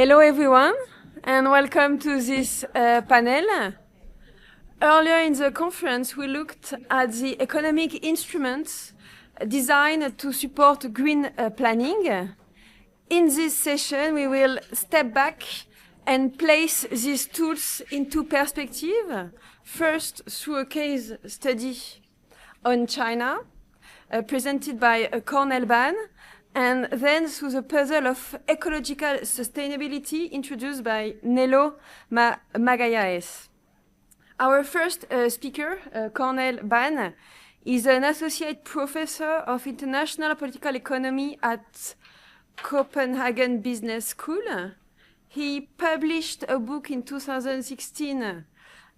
Hello everyone, and welcome to this panel. Earlier in the conference, we looked at the economic instruments designed to support green planning. In this session, we will step back and place these tools into perspective, first through a case study on China, presented by Cornel, and then through the puzzle of ecological sustainability introduced by Nelo Magalhaes. Our first speaker, Cornel, is an associate professor of international political economy at Copenhagen Business School. He published a book in 2016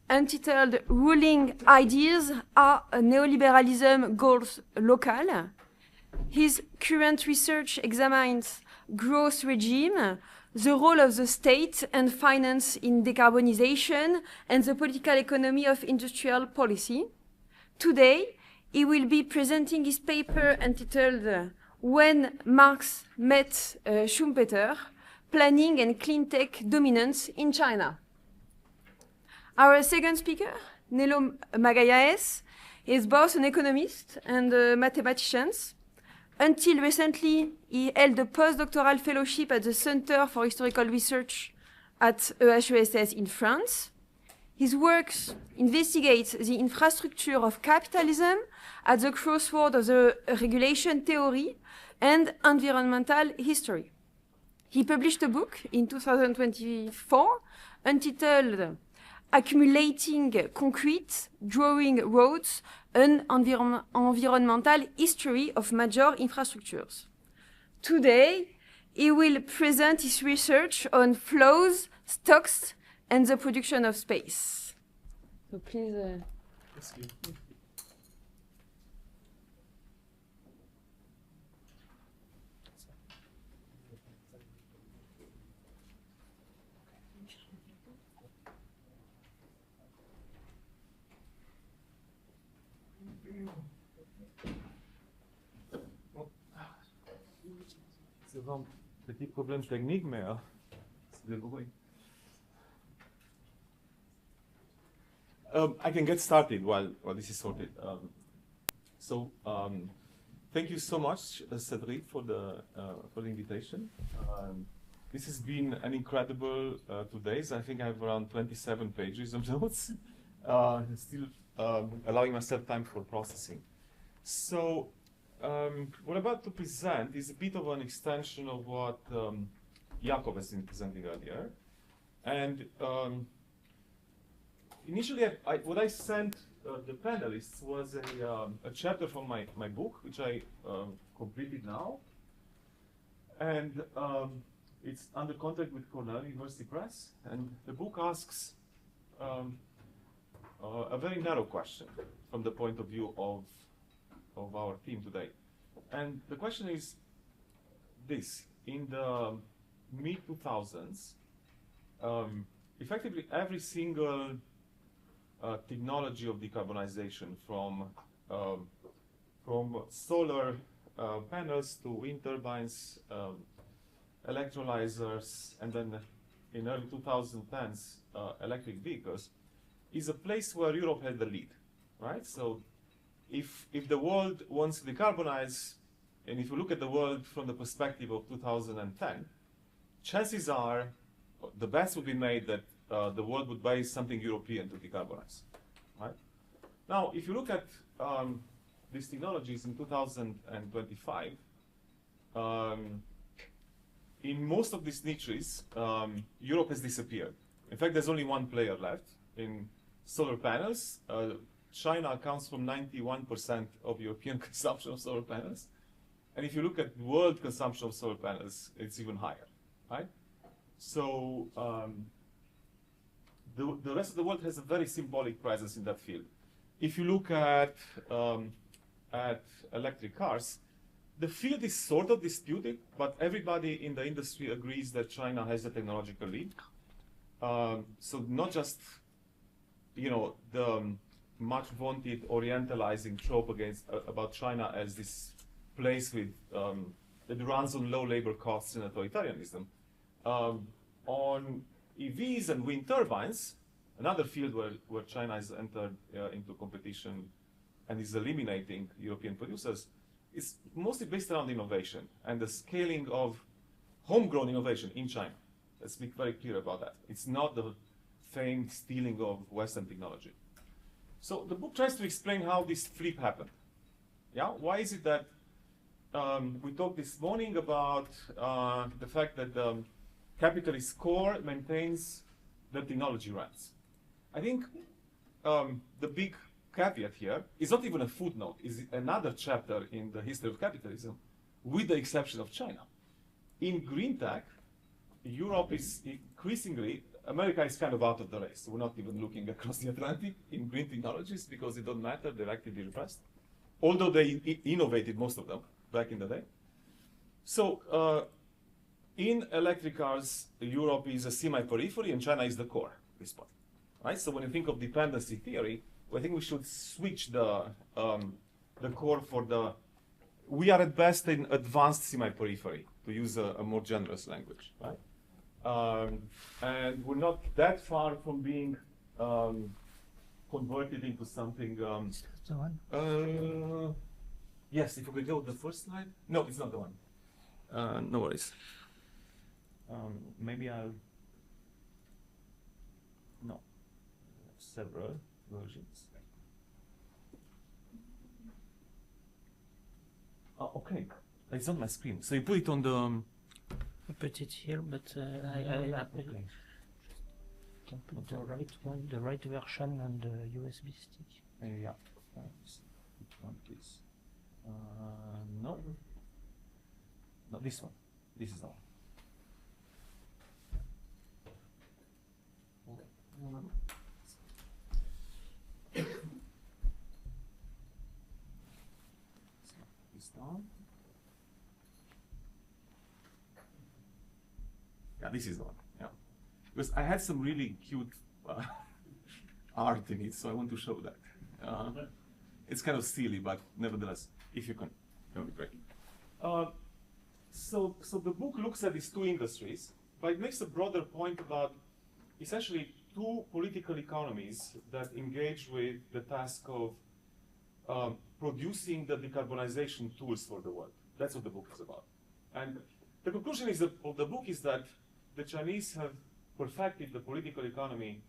entitled Ruling Ideas Are Neoliberalism Goals Local. His current research examines growth regime, the role of the state and finance in decarbonization, and the political economy of industrial policy. Today, he will be presenting his paper entitled When Marx Met Schumpeter, Planning and Clean Tech Dominance in China. Our second speaker, Nelo Magalhaes, is both an economist and a mathematician. Until recently, he held a postdoctoral fellowship at the Center for Historical Research at EHESS in France. His works investigate the infrastructure of capitalism at the crossroad of the regulation theory and environmental history. He published a book in 2024 entitled Accumulating Concrete, Drawing Roads, an Environmental History of Major Infrastructures. Today, he will present his research on flows, stocks, and the production of space. So please... C'est vraiment un petit problème technique, mais c'est débrouillé. I can get started while this is sorted. Thank you so much, Cedric, for the invitation. This has been an incredible 2 days. I think I have around 27 pages of notes, still allowing myself time for processing. So, what I'm about to present is a bit of an extension of what Jakob has been presenting earlier. And initially, what I sent the panelists was a chapter from my book, which I completed now. And it's under contract with Cornel University Press. And the book asks a very narrow question from the point of view of our theme today. And the question is this: in the mid-2000s, effectively every single technology of decarbonization, from solar panels to wind turbines, electrolyzers, and then in early 2010s, electric vehicles, is a place where Europe had the lead, right? So if the world wants to decarbonize, and if you look at the world from the perspective of 2010, chances are the bets would be made that the world would buy something European to decarbonize, right? Now, if you look at these technologies in 2025, in most of these niches, Europe has disappeared. In fact, there's only one player left. In solar panels, China accounts for 91% of European consumption of solar panels. And if you look at world consumption of solar panels, it's even higher, right? So the rest of the world has a very symbolic presence in that field. If you look at electric cars, the field is sort of disputed, but everybody in the industry agrees that China has the technological lead. So not just, the much vaunted orientalizing trope about China as this place with that runs on low labor costs and authoritarianism. on EVs and wind turbines, another field where China has entered into competition and is eliminating European producers, is mostly based around innovation and the scaling of homegrown innovation in China. Let's be very clear about that. It's not the famed stealing of Western technology. So the book tries to explain how this flip happened. Yeah, why is it that we talked this morning about the fact that the capitalist core maintains the technology rights? I think the big caveat here is not even a footnote, is another chapter in the history of capitalism, with the exception of China. In green tech, Europe is increasingly, America is kind of out of the race. We're not even looking across the Atlantic in green technologies because it doesn't matter, they're actively repressed. Although they innovated most of them back in the day. So in electric cars, Europe is a semi-periphery and China is the core at this point. Right? So when you think of dependency theory, I think we should switch the core for the, we are at best in advanced semi-periphery, to use a more generous language, right? And we're not that far from being converted into something. The one? Yes, if we could go to the first slide. No, it's not the one. No worries. Maybe I'll. No. Several versions. Okay, it's on my screen. So you put it on the. I put it here, but I can put the right one, the right version on the USB stick. Yeah. Which one, please? No. No, this one. This is the one. This down. Yeah, this is the one. Yeah, because I had some really cute art in it, so I want to show that. It's kind of silly, but nevertheless, if you can, that would be great. So the book looks at these two industries, but it makes a broader point about essentially two political economies that engage with the task of producing the decarbonization tools for the world. That's what the book is about. And the conclusion of the book is that the Chinese have perfected the political economy,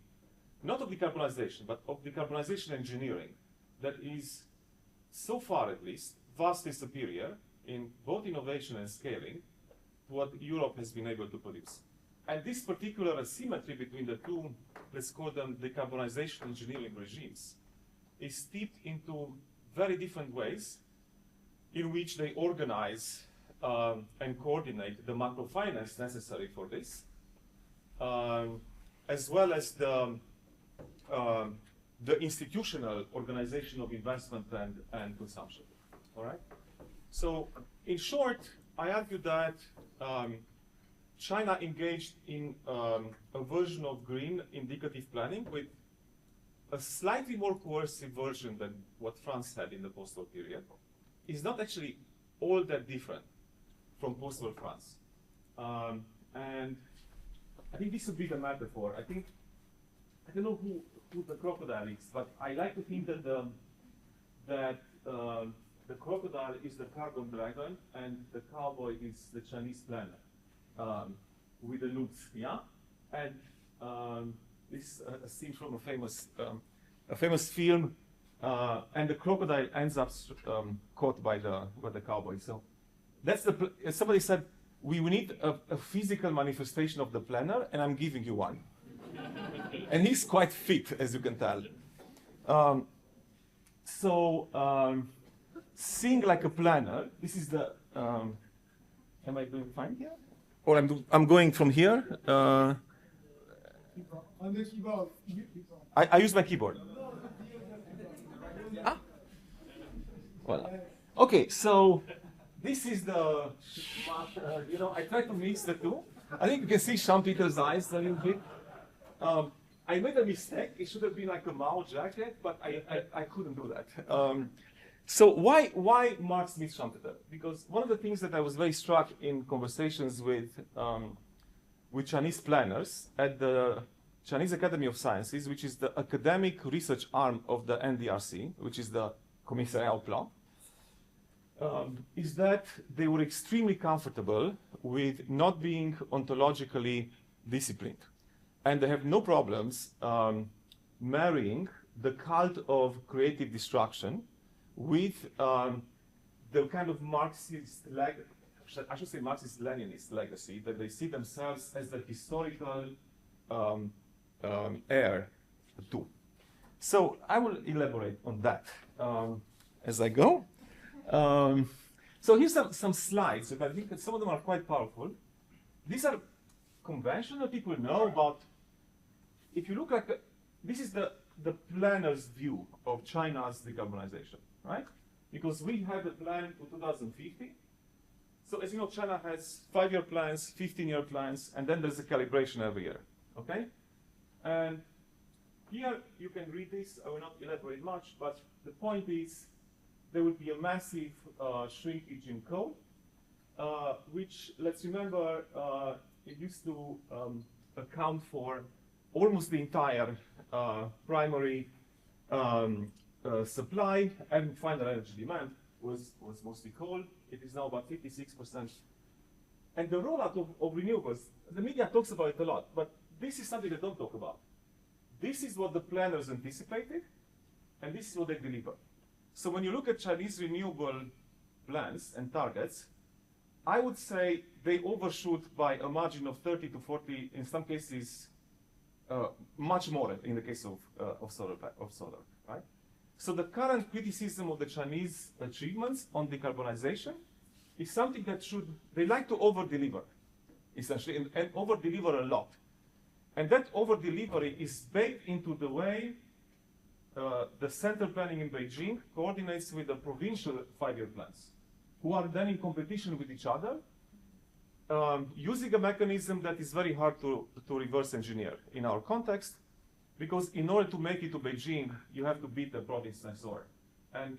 not of decarbonization, but of decarbonization engineering, that is, so far at least, vastly superior in both innovation and scaling to what Europe has been able to produce. And this particular asymmetry between the two, let's call them decarbonization engineering regimes, is steeped into very different ways in which they organize and coordinate the macrofinance necessary for this, as well as the institutional organization of investment and consumption. All right. So, in short, I argue that China engaged in a version of green indicative planning with a slightly more coercive version than what France had in the post-war period. Is not actually all that different from post-war France. And I think this would be the metaphor. I don't know who the crocodile is, but I like to think that the crocodile is the carbon dragon and the cowboy is the Chinese planner with the loops, yeah? And this is a scene from a famous film, and the crocodile ends up caught by the cowboy. So that's somebody said, we need a physical manifestation of the planner, and I'm giving you one. And he's quite fit, as you can tell. Sing like a planner. This is the. Am I doing fine here? Or I'm going from here. I use my keyboard. Ah. Voilà. Okay, so this is the. I try to mix the two. I think you can see Jean-Peter's eyes a little bit. I made a mistake. It should have been like a Mao jacket, but I couldn't do that. So why Mark Smith Schumpeter? Because one of the things that I was very struck in conversations with with Chinese planners at the Chinese Academy of Sciences, which is the academic research arm of the NDRC, which is the Commissariat au Plan, is that they were extremely comfortable with not being ontologically disciplined. And they have no problems marrying the cult of creative destruction with the kind of Marxist, I should say Marxist-Leninist legacy that they see themselves as the historical heir to. So I will elaborate on that as I go. So here's some slides that I think that some of them are quite powerful. These are conventional, people know about. If you look like, this is the planner's view of China's decarbonization, right? Because we have a plan to 2050. So as you know, China has 5-year plans, 15-year plans, and then there's a calibration every year, okay? And here you can read this. I will not elaborate much, but the point is there will be a massive shrinkage in coal, which, let's remember, it used to account for almost the entire primary supply, and final energy demand was mostly coal. It is now about 56%. And the rollout of renewables, the media talks about it a lot, but this is something they don't talk about. This is what the planners anticipated, and this is what they deliver. So when you look at Chinese renewable plans and targets, I would say they overshoot by a margin of 30 to 40, in some cases, much more in the case of solar, right? So the current criticism of the Chinese achievements on decarbonization is something that they like to over-deliver, essentially, and over-deliver a lot. And that over-delivery is baked into the way the center planning in Beijing coordinates with the provincial 5-year plans, who are then in competition with each other, using a mechanism that is very hard to reverse engineer in our context, because in order to make it to Beijing, you have to beat the province next door. And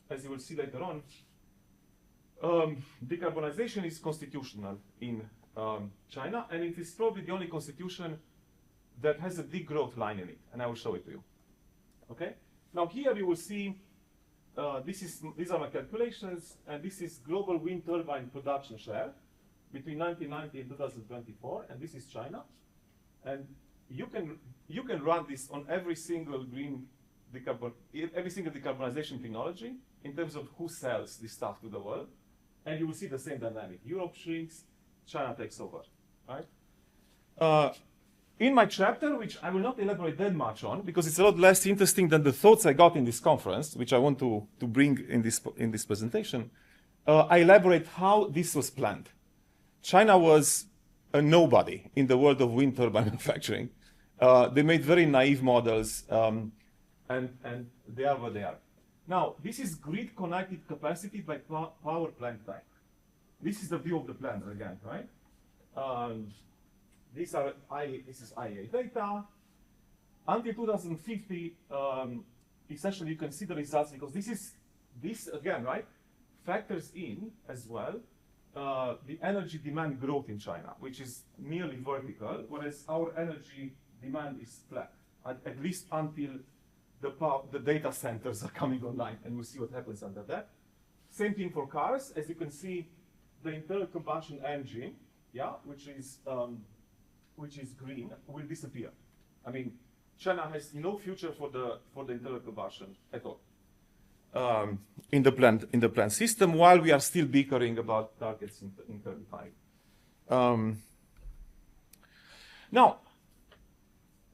as you will see later on, decarbonization is constitutional in China, and it is probably the only constitution that has a degrowth line in it, and I will show it to you. Okay? Now here you will see, these are my calculations, and this is global wind turbine production share between 1990 and 2024, and this is China. And you can run this on every single decarbonization technology in terms of who sells this stuff to the world, and you will see the same dynamic. Europe shrinks, China takes over, right? In my chapter, which I will not elaborate that much on, because it's a lot less interesting than the thoughts I got in this conference, which I want to bring in this presentation, I elaborate how this was planned. China was a nobody in the world of wind turbine manufacturing. They made very naive models, and they are what they are. Now, this is grid-connected capacity by power plant type. This is the view of the planner again, right? This is IEA data. Until 2050, essentially you can see the results, because this again, right, factors in as well the energy demand growth in China, which is nearly vertical, whereas our energy demand is flat, at least until the data centers are coming online, and we'll see what happens under that. Same thing for cars. As you can see, the internal combustion engine, yeah, which is green, will disappear. I mean, China has no future for the internal combustion at all in the plant system, while we are still bickering about targets in 35. Now,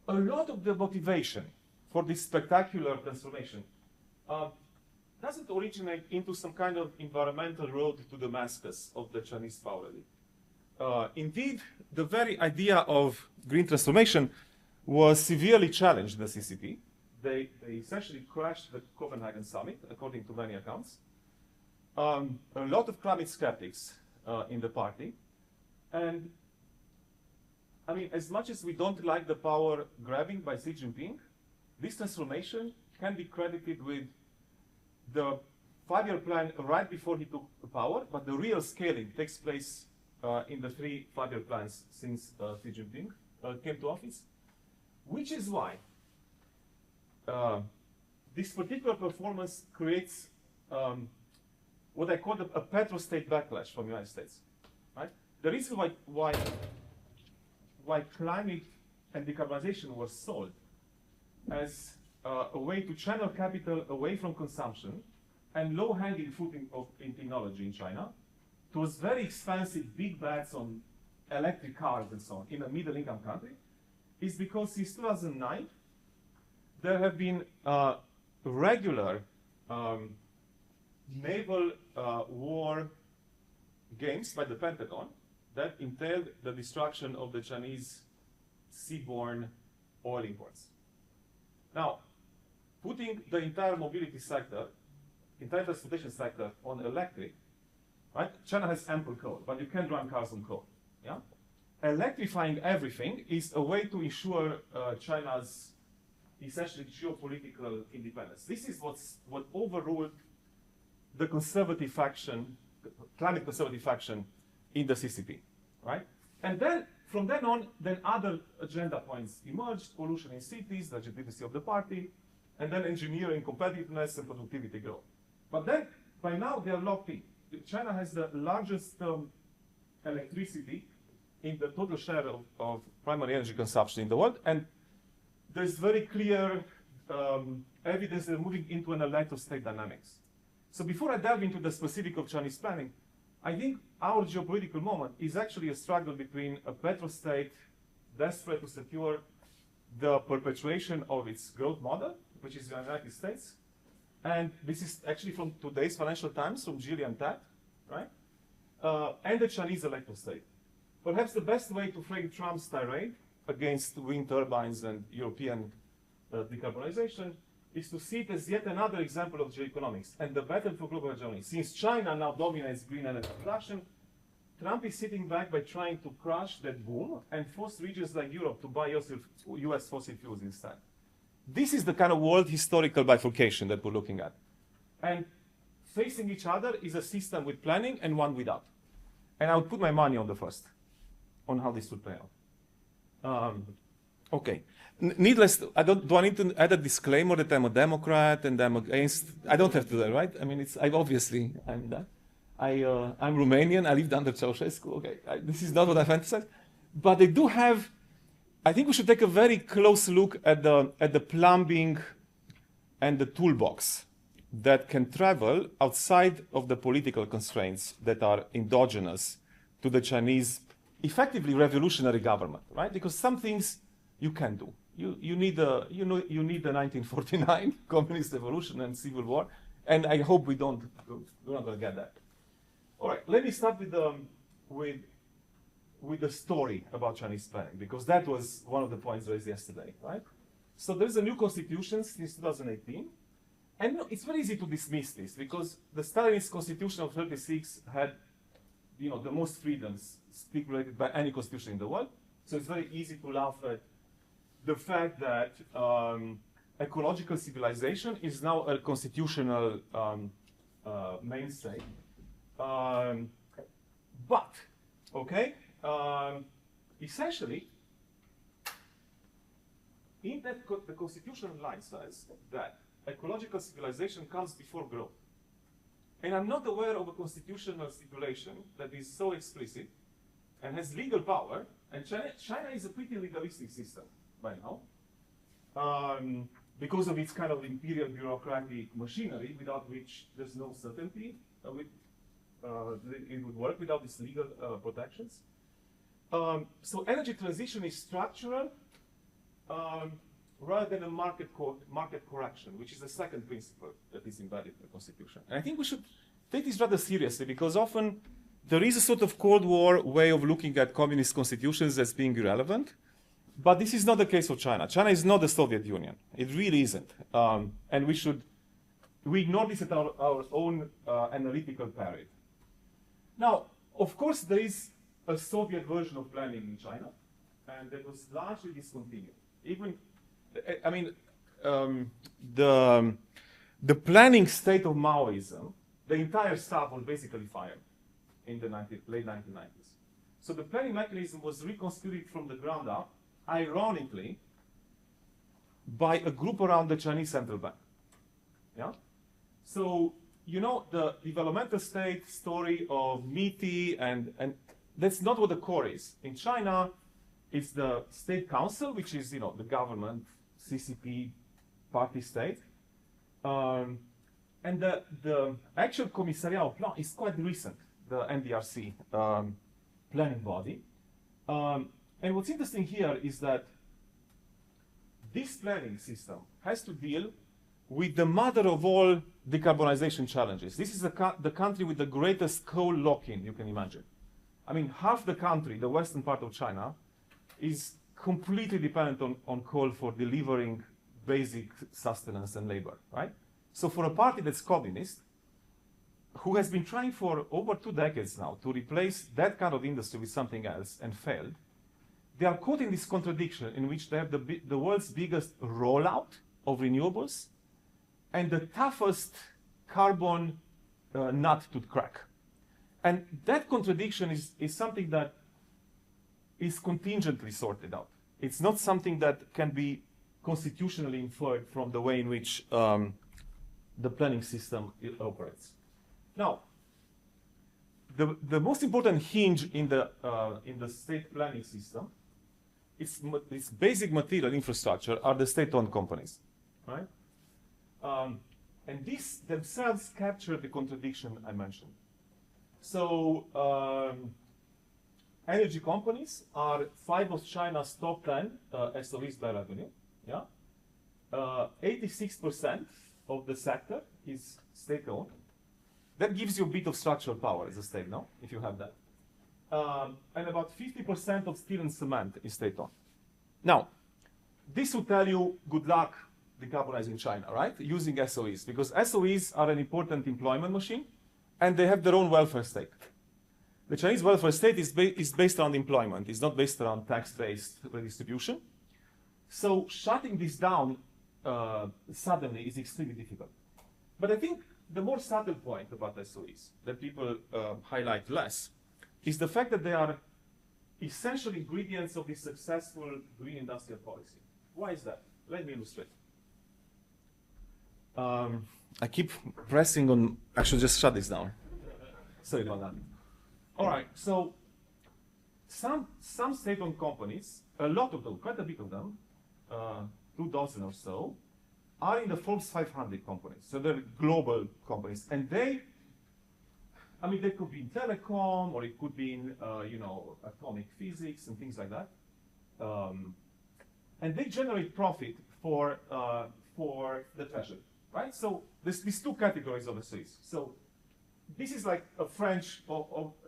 a lot of the motivation for this spectacular transformation doesn't originate into some kind of environmental road to Damascus of the Chinese power elite. Indeed, the very idea of green transformation was severely challenged in the CCP. They essentially crashed the Copenhagen summit, according to many accounts. A lot of climate skeptics in the party. And I mean, as much as we don't like the power grabbing by Xi Jinping, this transformation can be credited with the 5-year plan right before he took power, but the real scaling takes place in the 3 5-year plans since Xi Jinping came to office, which is why this particular performance creates what I call a petrostate backlash from the United States. Right? The reason why climate and decarbonization were sold as a way to channel capital away from consumption and low-hanging fruit in technology in China towards very expensive big bets on electric cars and so on in a middle-income country is because since 2009 there have been regular naval war games by the Pentagon that entailed the destruction of the Chinese seaborne oil imports. Now, putting the entire mobility sector, entire transportation sector on electric, right? China has ample coal, but you can't run cars on coal. Yeah? Electrifying everything is a way to ensure China's essentially geopolitical independence. This is what overruled the conservative faction, climate conservative faction in the CCP, right? And then from then on, then other agenda points emerged: pollution in cities, the legitimacy of the party, and then engineering competitiveness and productivity growth. But then, by now, they are locked in. China has the largest electricity in the total share of primary energy consumption in the world, and there's very clear evidence they're moving into an electrostate dynamics. So before I delve into the specific of Chinese planning, I think our geopolitical moment is actually a struggle between a petrostate desperate to secure the perpetuation of its growth model, which is the United States, and this is actually from today's Financial Times, from Gillian and Tat, right? And the Chinese electrostate. Perhaps the best way to frame Trump's tirade against wind turbines and European decarbonization is to see it as yet another example of geoeconomics and the battle for global hegemony. Since China now dominates green energy production, Trump is sitting back by trying to crush that boom and force regions like Europe to buy US fossil fuels instead. This is the kind of world historical bifurcation that we're looking at. And facing each other is a system with planning and one without. And I would put my money on the first, on how this would play out. Okay. Needless, do I need to add a disclaimer that I'm a Democrat and I'm against? I don't have to do that, right? I mean, I'm that. I'm Romanian. I lived under Ceausescu. Okay, this is not what I fantasize. But they do have. I think we should take a very close look at the plumbing and the toolbox that can travel outside of the political constraints that are endogenous to the Chinese, effectively revolutionary government, right? Because some things you can do. You need the 1949 communist revolution and civil war, and I hope we're not going to get that. All right, let me start with the story about Chinese planning, because that was one of the points raised yesterday, right? So there's a new constitution since 2018, and it's very easy to dismiss this because the Stalinist constitution of 36 had, the most freedoms stipulated by any constitution in the world. So it's very easy to laugh at the fact that ecological civilization is now a constitutional mainstay. But, okay, essentially, in that the constitutional line says that ecological civilization comes before growth. And I'm not aware of a constitutional stipulation that is so explicit and has legal power, and China is a pretty legalistic system by now, because of its kind of imperial bureaucratic machinery, without which there's no certainty it would work without these legal protections. So energy transition is structural rather than a market correction, which is the second principle that is embedded in the Constitution. And I think we should take this rather seriously, because often there is a sort of Cold War way of looking at communist constitutions as being irrelevant. But this is not the case of China. China is not the Soviet Union. It really isn't. And we ignore this at our own analytical parade. Now, of course, there is a Soviet version of planning in China, and that was largely discontinued. The planning state of Maoism, the entire staff was basically fired in the late 1990s. So the planning mechanism was reconstituted from the ground up, ironically, by a group around the Chinese central bank. Yeah? So, you know, the developmental state story of MITI, and that's not what the core is. In China, it's the state council, which is, you know, the government, CCP, party state. And the actual Commissariat au Plan is quite recent, the NDRC planning body. And what's interesting here is that this planning system has to deal with the mother of all decarbonization challenges. This is the country with the greatest coal lock-in you can imagine. I mean, half the country, the western part of China, is completely dependent on coal for delivering basic sustenance and labor, right? So for a party that's communist, who has been trying for over 2 decades now to replace that kind of industry with something else and failed, they are caught in this contradiction in which they have the world's biggest rollout of renewables and the toughest carbon nut to crack. And that contradiction is something that is contingently sorted out. It's not something that can be constitutionally inferred from the way in which the planning system operates. Now, the most important hinge in the state planning system, its basic material infrastructure are the state-owned companies, right? And these themselves capture the contradiction I mentioned. So, energy companies are 5 of China's top 10 SOEs by revenue. Yeah, 86% of the sector is state-owned. That gives you a bit of structural power as a state, no? If you have that. And about 50% of steel and cement is state-owned. Now, this will tell you, good luck decarbonizing China, right? Using SOEs, because SOEs are an important employment machine, and they have their own welfare state. The Chinese welfare state is based on employment. It's not based around tax-based redistribution. So shutting this down suddenly is extremely difficult. But I think the more subtle point about SOEs that people highlight less is the fact that they are essential ingredients of the successful green industrial policy. Why is that? Let me illustrate. I keep pressing on, I should just shut this down. Sorry about that. All right, so some state-owned companies, a lot of them, quite a bit of them, 2 dozen or so, are in the Forbes 500 companies. So they're global companies, and they could be in telecom, or it could be in, atomic physics and things like that. And they generate profit for the treasury, right? So there's these 2 categories of SOEs. So this is like a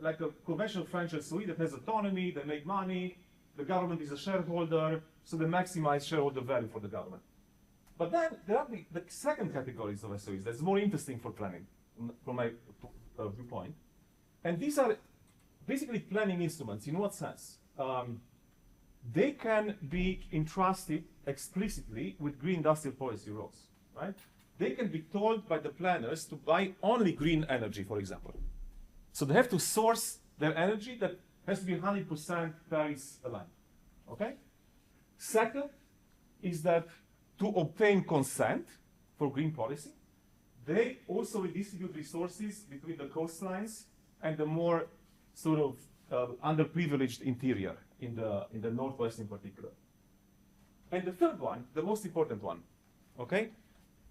like a conventional French SOE that has autonomy, they make money, the government is a shareholder, so they maximize shareholder value for the government. But then there are the second categories of SOEs that's more interesting for planning, from my viewpoint. And these are basically planning instruments. In what sense? They can be entrusted explicitly with green industrial policy roles, right? They can be told by the planners to buy only green energy, for example. So they have to source their energy that has to be 100% Paris aligned, okay? Second is that to obtain consent for green policy, they also redistribute resources between the coastlines and the more sort of underprivileged interior in the Northwest in particular. And the third one, the most important one, okay?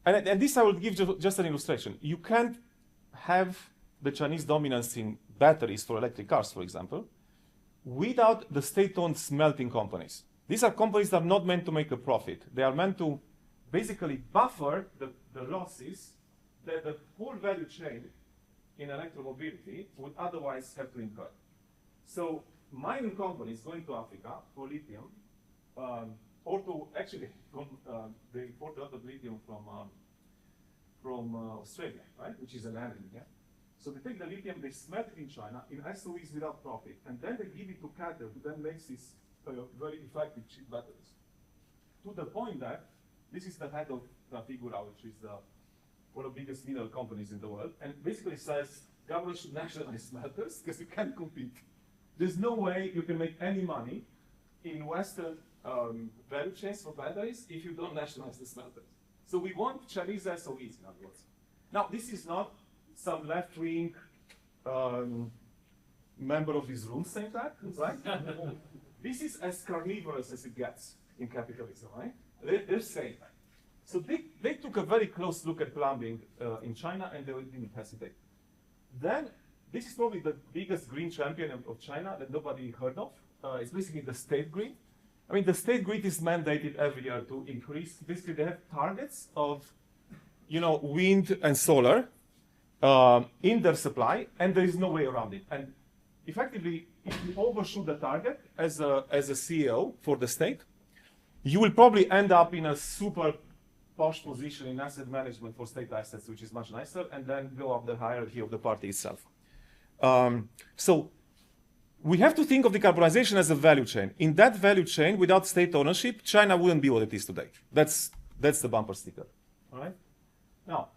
And this I will give just an illustration. You can't have the Chinese dominance in batteries for electric cars, for example, without the state-owned smelting companies. These are companies that are not meant to make a profit. They are meant to basically buffer the losses that the whole value chain in electromobility would otherwise have to incur. So mining companies going to Africa for lithium, or to actually, they import a lot of lithium from Australia, right? Which is an enemy, yeah? So they take the lithium, they smelt it in China in SOEs without profit, and then they give it to Qatar, who then makes these very effective cheap batteries. To the point that this is the head of Trafigura, which is one of the biggest mineral companies in the world, and basically says government should nationalize smelters because you can't compete. there's no way you can make any money in Western value chains for batteries if you don't nationalize the smelters. So we want Chinese SOEs, in other words. Now, this is not some left-wing member of this room saying that, right? This is as carnivorous as it gets in capitalism, right? They're saying that. So they took a very close look at plumbing in China, and they didn't hesitate. Then, this is probably the biggest green champion of China that nobody heard of. It's basically the state grid. I mean, the state grid is mandated every year to increase. Basically, they have targets of, wind and solar in their supply, and there is no way around it. And effectively, if you overshoot the target as a CEO for the state, you will probably end up in a super posh position in asset management for state assets, which is much nicer, and then go up the hierarchy of the party itself. So we have to think of decarbonization as a value chain. In that value chain, without state ownership, China wouldn't be what it is today. That's the bumper sticker. All right? Now,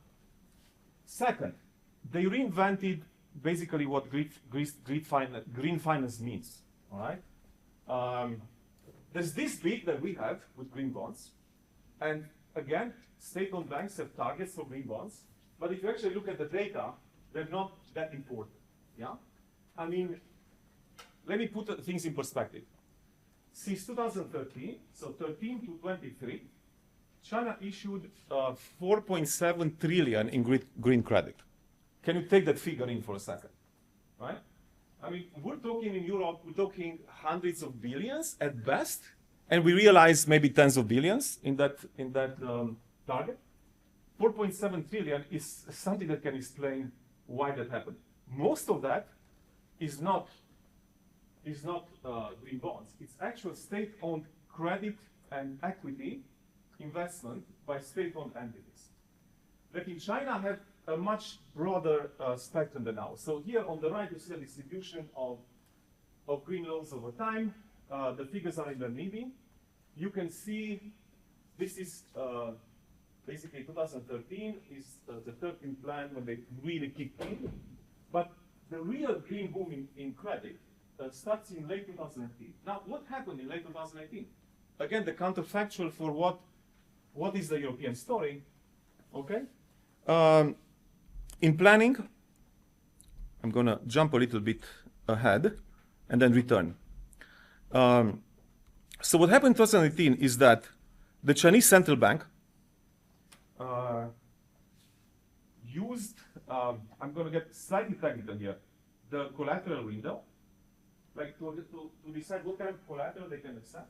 second, they reinvented basically what green finance means. All right? There's this bit that we have with green bonds, and again, state-owned banks have targets for green bonds, but if you actually look at the data, they're not that important. Yeah? I mean, let me put things in perspective. Since 2013, so 13 to 23, China issued 4.7 trillion in green credit. Can you take that figure in for a second? Right? I mean, we're talking in Europe, we're talking hundreds of billions at best, and we realize maybe tens of billions in that target. 4.7 trillion is something that can explain why that happened. Most of that is not green bonds. It's actual state-owned credit and equity investment by state-owned entities. That in China have a much broader spectrum than ours. So here on the right, you see a distribution of green loans over time. The figures are in the renminbi. You can see this is basically 2013 is the 13th plan when they really kicked in. But the real green boom in credit starts in late 2018. Now, what happened in late 2018? Again, the counterfactual for what is the European story, okay? In planning, I'm going to jump a little bit ahead and then return. So what happened in 2018 is that the Chinese central bank used, I'm going to get slightly technical here, the collateral window, like to decide what kind of collateral they can accept.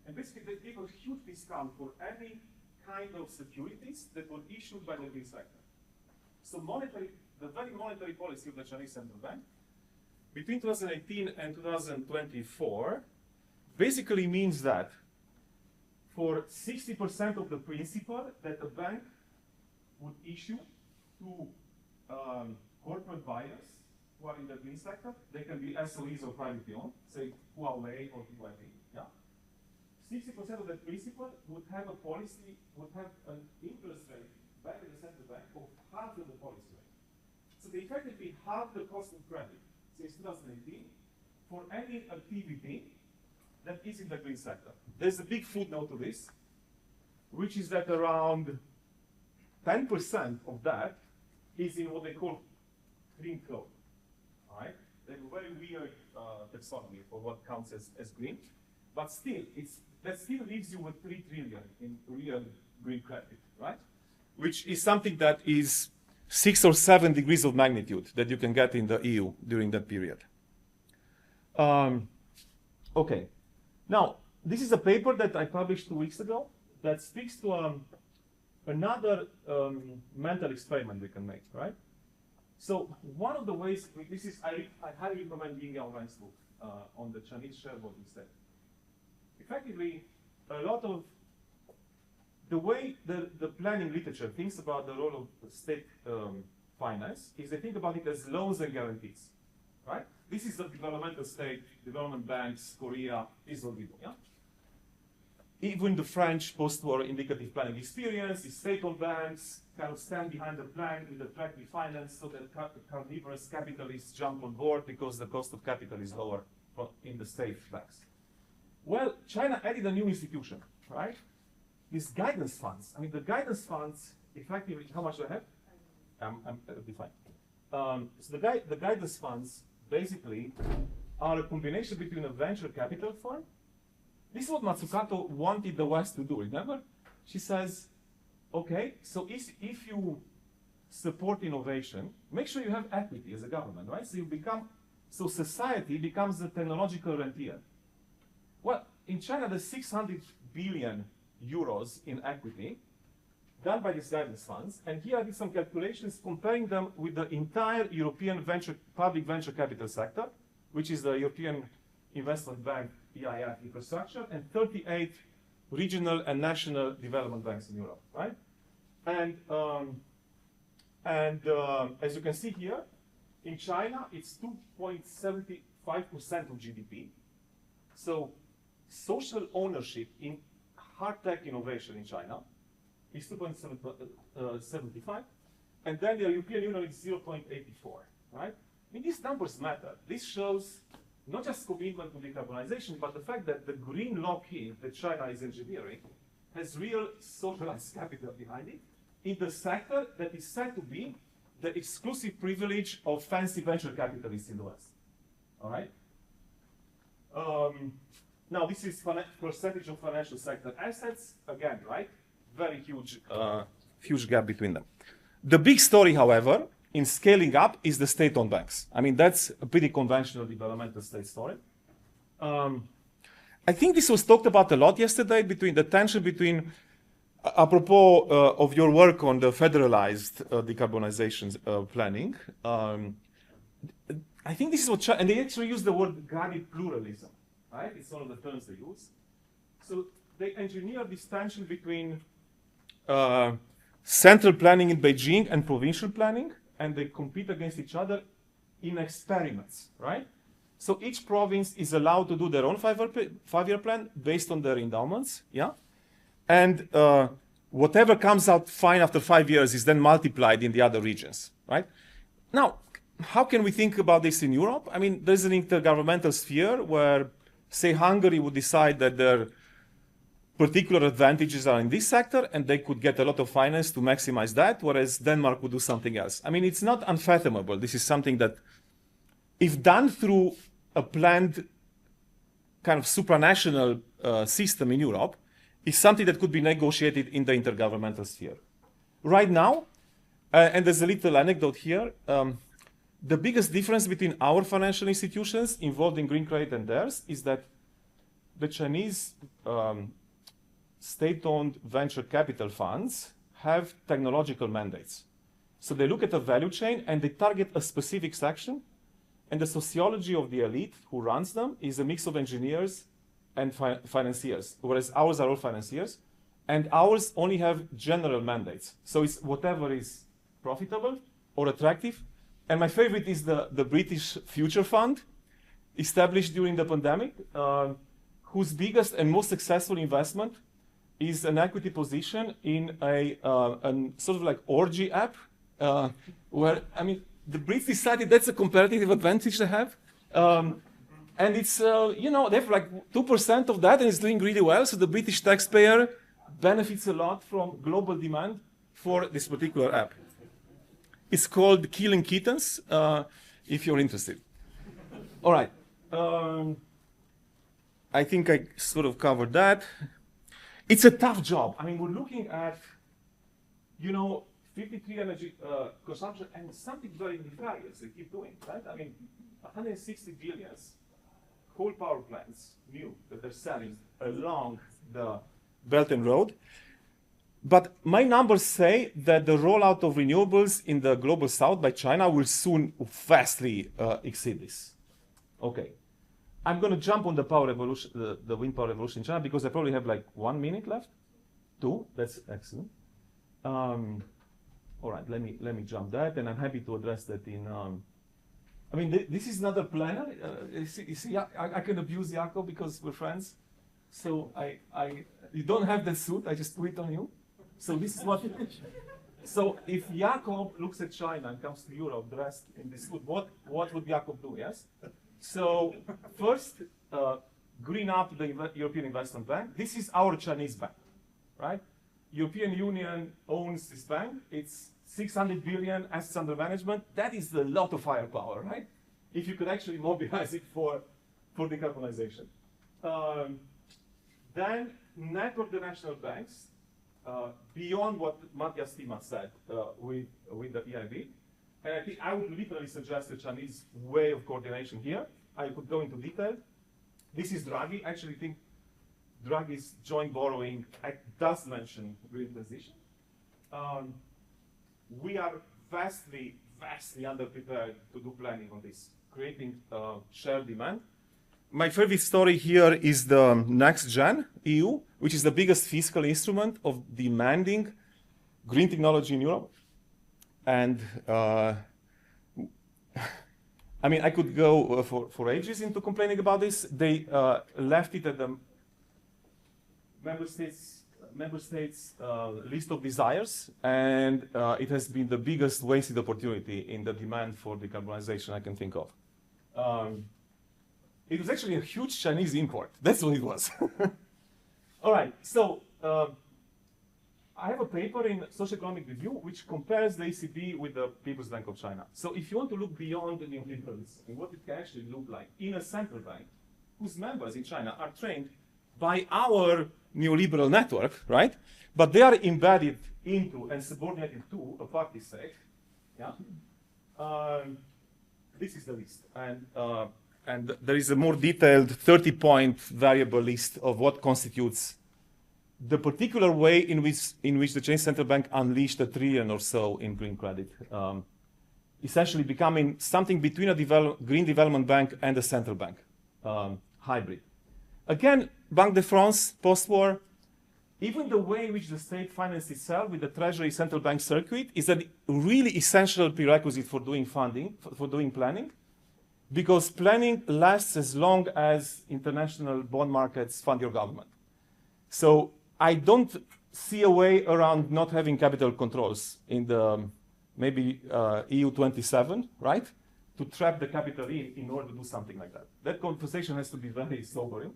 And basically they gave a huge discount for any kind of securities that were issued by the green sector. So the very monetary policy of the Chinese central bank between 2018 and 2024 basically means that for 60% of the principal that a bank would issue to corporate buyers who are in the green sector, they can be SOEs or privately owned, say Huawei or BYD. Yeah? 60% of the principal would have a policy, would have an interest rate back in the central bank of half of the policy rate. So they effectively halved the cost of credit since 2018 for any activity that is in the green sector. There's a big footnote to this, which is that around 10% of that is in what they call green code. All right? They have a very weird taxonomy for what counts as green. But still, that still leaves you with 3 trillion in real green credit, right? Which is something that is 6 or 7 degrees of magnitude that you can get in the EU during that period. Okay. Now, this is a paper that I published 2 weeks ago that speaks to another mental experiment we can make, right? So one of the ways, I highly recommend Ying Yao Wan's book on the Chinese shareholding state. Effectively, a lot of the way the planning literature thinks about the role of state finance is they think about it as loans and guarantees, right? This is the developmental state, development banks, Korea, is what we do, yeah? even the French post-war indicative planning experience, the state-owned banks kind of stand behind the plan with attractive finance so that carnivorous capitalists jump on board because the cost of capital is lower in the state banks. Well, China added a new institution, right? These guidance funds. I mean, the guidance funds, effectively, how much do I have? I'll be fine. So the guidance funds basically are a combination between a venture capital fund. This is what Matsukato wanted the West to do, remember? She says, okay, so if you support innovation, make sure you have equity as a government, right? So society becomes the technological rentier. Well, in China, there's 600 billion euros in equity done by these guidance funds. And here I did some calculations comparing them with the entire European public venture capital sector, which is the European Investment Bank, EIF infrastructure, and 38 regional and national development banks in Europe, right? And as you can see here, in China, it's 2.75% of GDP. So social ownership in hard tech innovation in China is 2.75, and then the European Union is 0.84, right? I mean, these numbers matter. This shows not just commitment to decarbonization, but the fact that the green lock-in that China is engineering has real socialized capital behind it in the sector that is said to be the exclusive privilege of fancy venture capitalists in the West. All right? Now, this is percentage of financial sector assets. Again, right? Very huge, huge gap between them. The big story, however, in scaling up is the state-owned banks. I mean, that's a pretty conventional developmental state story. I think this was talked about a lot yesterday, between the tension between, apropos of your work on the federalized decarbonization planning. I think this is what, and they actually use the word guided pluralism, right? It's one of the terms they use. So they engineer this tension between central planning in Beijing and provincial planning, and they compete against each other in experiments, right? So each province is allowed to do their own five-year plan based on their endowments, yeah? And whatever comes out fine after 5 years is then multiplied in the other regions, right? Now, how can we think about this in Europe? I mean, there's an intergovernmental sphere where, say, Hungary would decide that their particular advantages are in this sector, and they could get a lot of finance to maximize that, whereas Denmark would do something else. I mean, it's not unfathomable. This is something that, if done through a planned kind of supranational system in Europe, is something that could be negotiated in the intergovernmental sphere. Right now, and there's a little anecdote here, the biggest difference between our financial institutions involved in green credit and theirs is that the Chinese state-owned venture capital funds have technological mandates. So they look at the value chain and they target a specific section, and the sociology of the elite who runs them is a mix of engineers and financiers, whereas ours are all financiers, and ours only have general mandates. So it's whatever is profitable or attractive. And my favorite is the British Future Fund, established during the pandemic, whose biggest and most successful investment is an equity position in a sort of like orgy app, where, I mean, the Brits decided that's a competitive advantage they have. And it's, you know, they have like 2% of that and it's doing really well. So the British taxpayer benefits a lot from global demand for this particular app. It's called Killing Kittens, if you're interested. All right. I think I sort of covered that. It's a tough job. I mean, we're looking at, you know, 53 energy consumption and something very nefarious they keep doing, right? I mean, 160 billions coal power plants new that they're selling along the Belt and Road. But my numbers say that the rollout of renewables in the global south by China will soon vastly exceed this. Okay. I'm going to jump on the power revolution, the wind power revolution in China, because I probably have like 1 minute left. 2, that's excellent. All right, let me jump that, and I'm happy to address that in. I mean, this is not a planner. You see, I can abuse Jakob because we're friends. So you don't have the suit, I just put it on you. So this is what, so if Jakob looks at China and comes to Europe dressed in this suit, what would Jakob do, yes? So first, green up the European Investment Bank. This is our Chinese bank, right? European Union owns this bank. It's 600 billion assets under management. That is a lot of firepower, right? If you could actually mobilize it for decarbonization. Then network the national banks beyond what Matthias Thiemann said with the EIB. And I think I would literally suggest a Chinese way of coordination here. I could go into detail. This is Draghi. I actually think Draghi's joint borrowing does mention green transition. We are vastly underprepared to do planning on this, creating shared demand. My favorite story here is the Next Gen EU, which is the biggest fiscal instrument of demanding green technology in Europe. And I mean, I could go for ages into complaining about this. They left it at the member states list of desires, and it has been the biggest wasted opportunity in the demand for decarbonization I can think of. It was actually a huge Chinese import. That's what it was. All right, so I have a paper in Social Economic Review which compares the ECB with the People's Bank of China. So if you want to look beyond the neoliberalism and what it can actually look like in a central bank whose members in China are trained by our neoliberal network, right? But they are embedded into and subordinated to a party state. Yeah. This is the list, and there is a more detailed 30-point variable list of what constitutes the particular way in which the Chinese central bank unleashed $1 trillion or so in green credit, essentially becoming something between a green development bank and a central bank, hybrid. Again, Banque de France, post-war, even the way in which the state finances itself with the Treasury central bank circuit is a really essential prerequisite for doing funding, for doing planning, because planning lasts as long as international bond markets fund your government. So I don't see a way around not having capital controls in the maybe EU 27, right? To trap the capital in order to do something like that. That conversation has to be very sobering.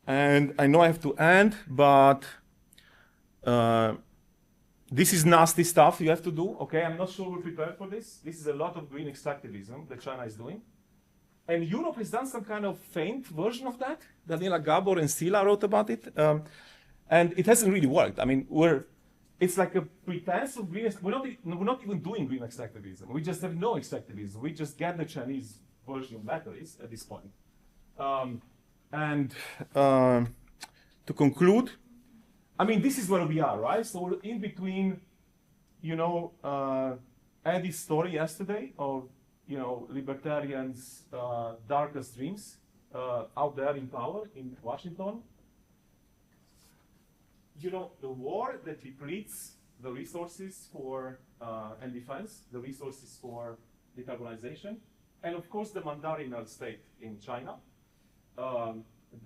And I know I have to end, but this is nasty stuff you have to do, okay? I'm not sure we're prepared for this. This is a lot of green extractivism that China is doing. And Europe has done some kind of faint version of that. Daniela Gabor and Sila wrote about it. And it hasn't really worked. I mean, it's like a pretense of green. We're not even doing green extractivism. We just have no extractivism. We just get the Chinese version of batteries at this point. To conclude, I mean, this is where we are, right? So we're in between, you know, Eddie's story yesterday of, you know, libertarians' darkest dreams out there in power in Washington. You know, the war that depletes the resources for and defense, the resources for decarbonization, and of course the mandarinal state in China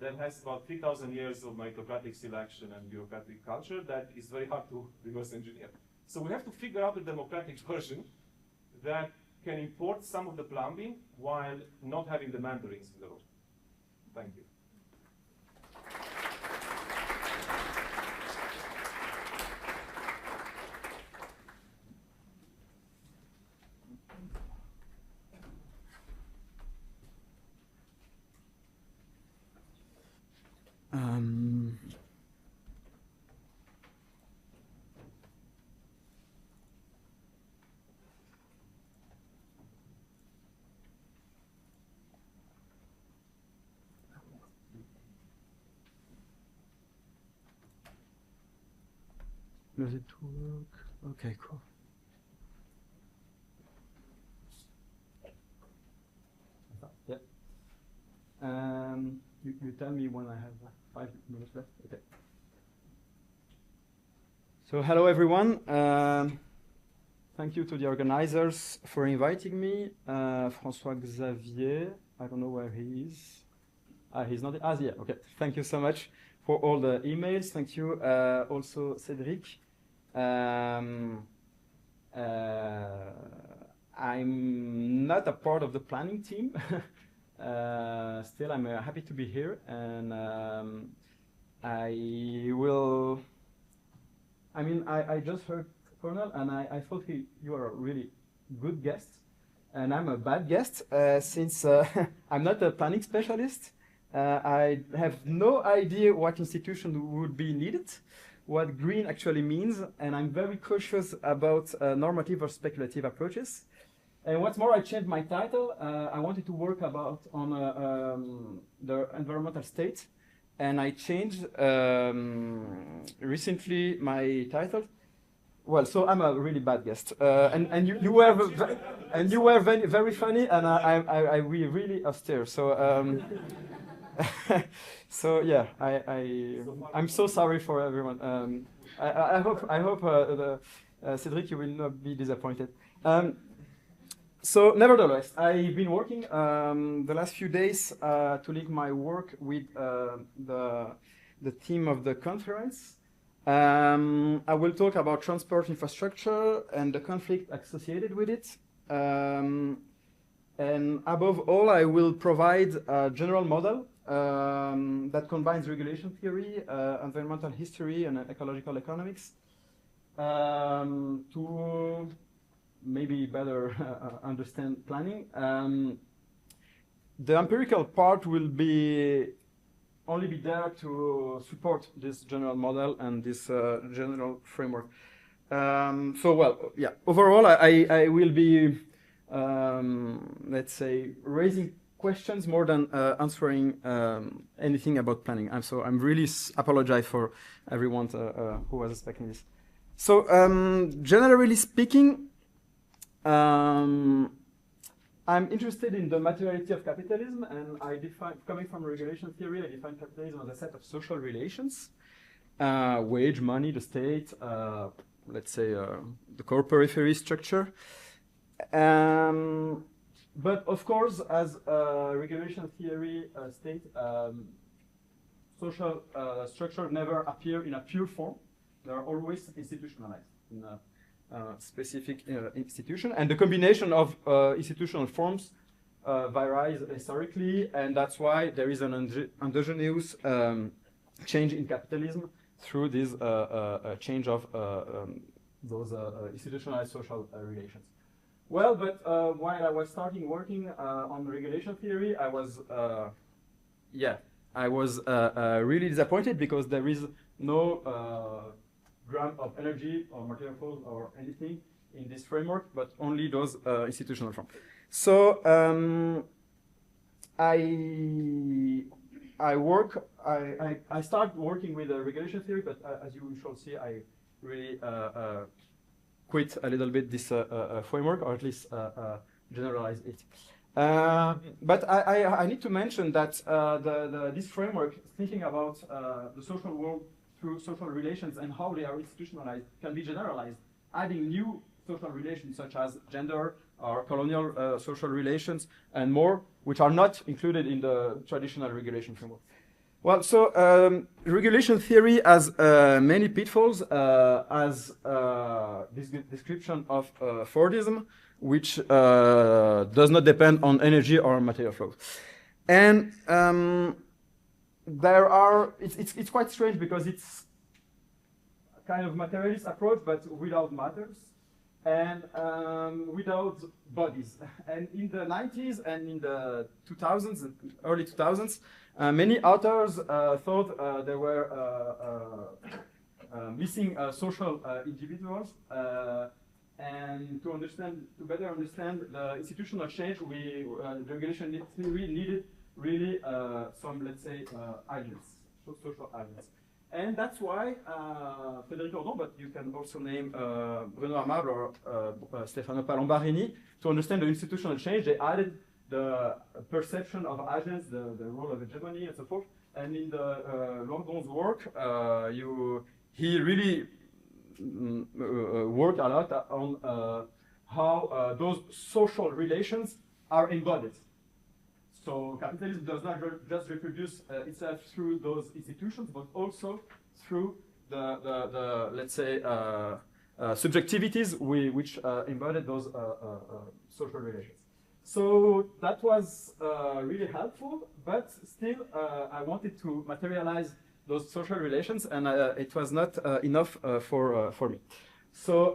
that has about 3,000 years of meritocratic selection and bureaucratic culture that is very hard to reverse engineer. So we have to figure out a democratic version that can import some of the plumbing while not having the mandarins in the room. Thank you. Does it work? Okay, cool. Yeah. You tell me when I have 5 minutes left. Okay. So hello everyone. Thank you to the organizers for inviting me. François Xavier, I don't know where he is. He's not. Yeah. Okay. Thank you so much for all the emails. Thank you also, Cédric. I'm not a part of the planning team. Still, I'm happy to be here, and I will. I mean, I just heard Cornel, and I thought you are a really good guest, and I'm a bad guest since I'm not a planning specialist. I have no idea what institution would be needed, what green actually means, and I'm very cautious about normative or speculative approaches. And what's more, I changed my title. I wanted to work on the environmental state, and I changed recently my title. Well, so I'm a really bad guest, and you were very, very funny, and I really austere. So so yeah, I'm so sorry for everyone. I hope Cédric, you will not be disappointed. So nevertheless, I've been working the last few days to link my work with the theme of the conference. I will talk about transport infrastructure and the conflict associated with it. And above all, I will provide a general model that combines regulation theory, environmental history, and ecological economics to maybe better understand planning. The empirical part will only be there to support this general model and this general framework. So, well, yeah, overall, I will be, let's say, raising questions more than answering anything about planning. So I'm really apologize for everyone who was expecting this. So, generally speaking, I'm interested in the materiality of capitalism, and coming from regulation theory, I define capitalism as a set of social relations, wage, money, the state, let's say the core periphery structure. But of course, as regulation theory states, social structure never appear in a pure form. They are always institutionalized in a specific institution, and the combination of institutional forms varies historically, and that's why there is an endogenous change in capitalism through this change of those institutionalized social relations. Well, but while I was starting working on regulation theory, I was really disappointed because there is no gram of energy or material flows or anything in this framework, but only those institutional forms. So I start working with regulation theory, but as you shall see, I really quit a little bit this framework, or at least generalize it. But I need to mention that this framework, thinking about the social world through social relations and how they are institutionalized, can be generalized, adding new social relations such as gender or colonial social relations and more, which are not included in the traditional regulation framework. Well, so regulation theory has many pitfalls, as this description of Fordism, which does not depend on energy or material flows. And it's quite strange because it's a kind of materialist approach, but without matters and without bodies. And in the 90s and in the 2000s, early 2000s, many authors thought there were missing social individuals, and to better understand the institutional change, the regulation theory needed really some, let's say, agents, social agents. And that's why Frédéric Ordon, but you can also name Bruno Amable or Stefano Palambarini, to understand the institutional change, they added the perception of agents, the role of hegemony, and so forth. And in the Lordon's work, he really worked a lot on how those social relations are embodied. So capitalism does not just reproduce itself through those institutions, but also through the let's say, subjectivities which embodied those social relations. So that was really helpful, but still I wanted to materialize those social relations, and it was not enough for me. So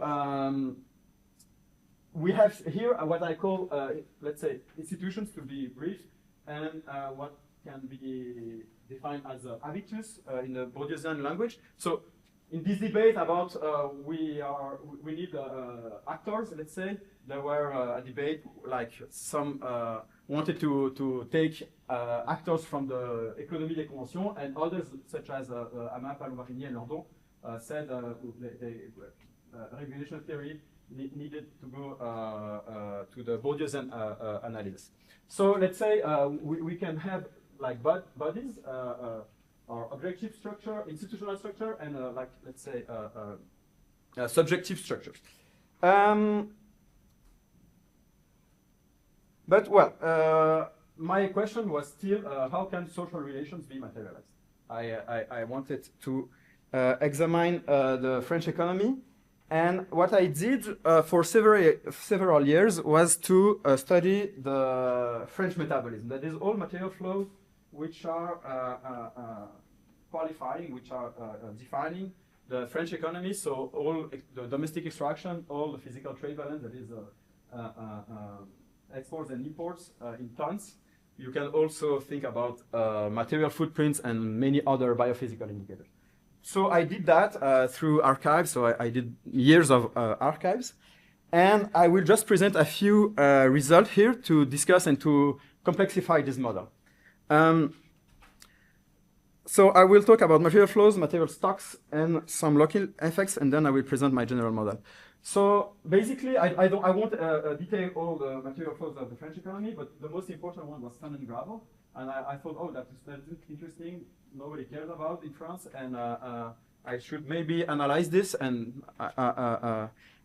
we have here what I call, let's say, institutions, to be brief, and what can be defined as habitus in the Bourdieusian language. So in this debate about we need actors, let's say, there were a debate like some wanted to take actors from the Économie des conventions, and others, such as Ama, Palomarini, and Landon, said regulation theory needed to go to the Bourdieusian analysis. So let's say we can have like bodies, or objective structure, institutional structure, and like, let's say, subjective structures. But well, my question was still, how can social relations be materialized? I wanted to examine the French economy, and what I did for several years was to study the French metabolism. That is, all material flows which are qualifying, which are defining the French economy. So all the domestic extraction, all the physical trade balance, that is exports and imports in tons. You can also think about material footprints and many other biophysical indicators. So I did that through archives. So I did years of archives. And I will just present a few results here to discuss and to complexify this model. So I will talk about material flows, material stocks, and some local effects, and then I will present my general model. So basically, I won't detail all the material flows of the French economy, but the most important one was sand and gravel. And I thought, oh, that's interesting. Nobody cares about in France, and I should maybe analyze this and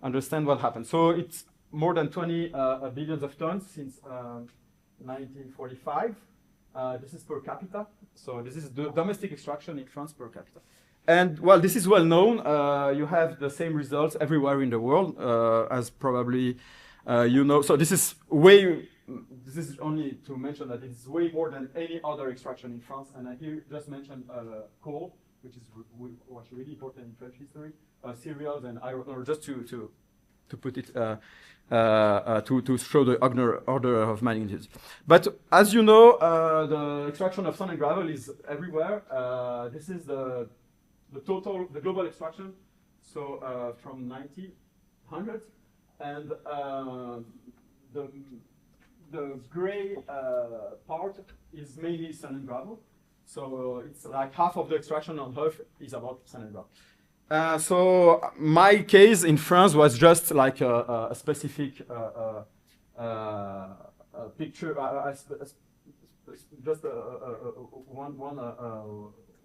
understand what happened. So it's more than 20 billions of tons since 1945. This is per capita. So this is the domestic extraction in France per capita. And well, this is well known. You have the same results everywhere in the world, as probably you know. So this is only to mention that it's way more than any other extraction in France. And I here just mentioned coal, which is what's really important in French history, cereals and iron ore, just to put it to show the order of magnitude. But as you know, the extraction of sand and gravel is everywhere. This is the global extraction. So from 1900, and the gray part is mainly sand and gravel. So it's like half of the extraction on Earth is about sand and gravel. So my case in France was just like a specific picture, just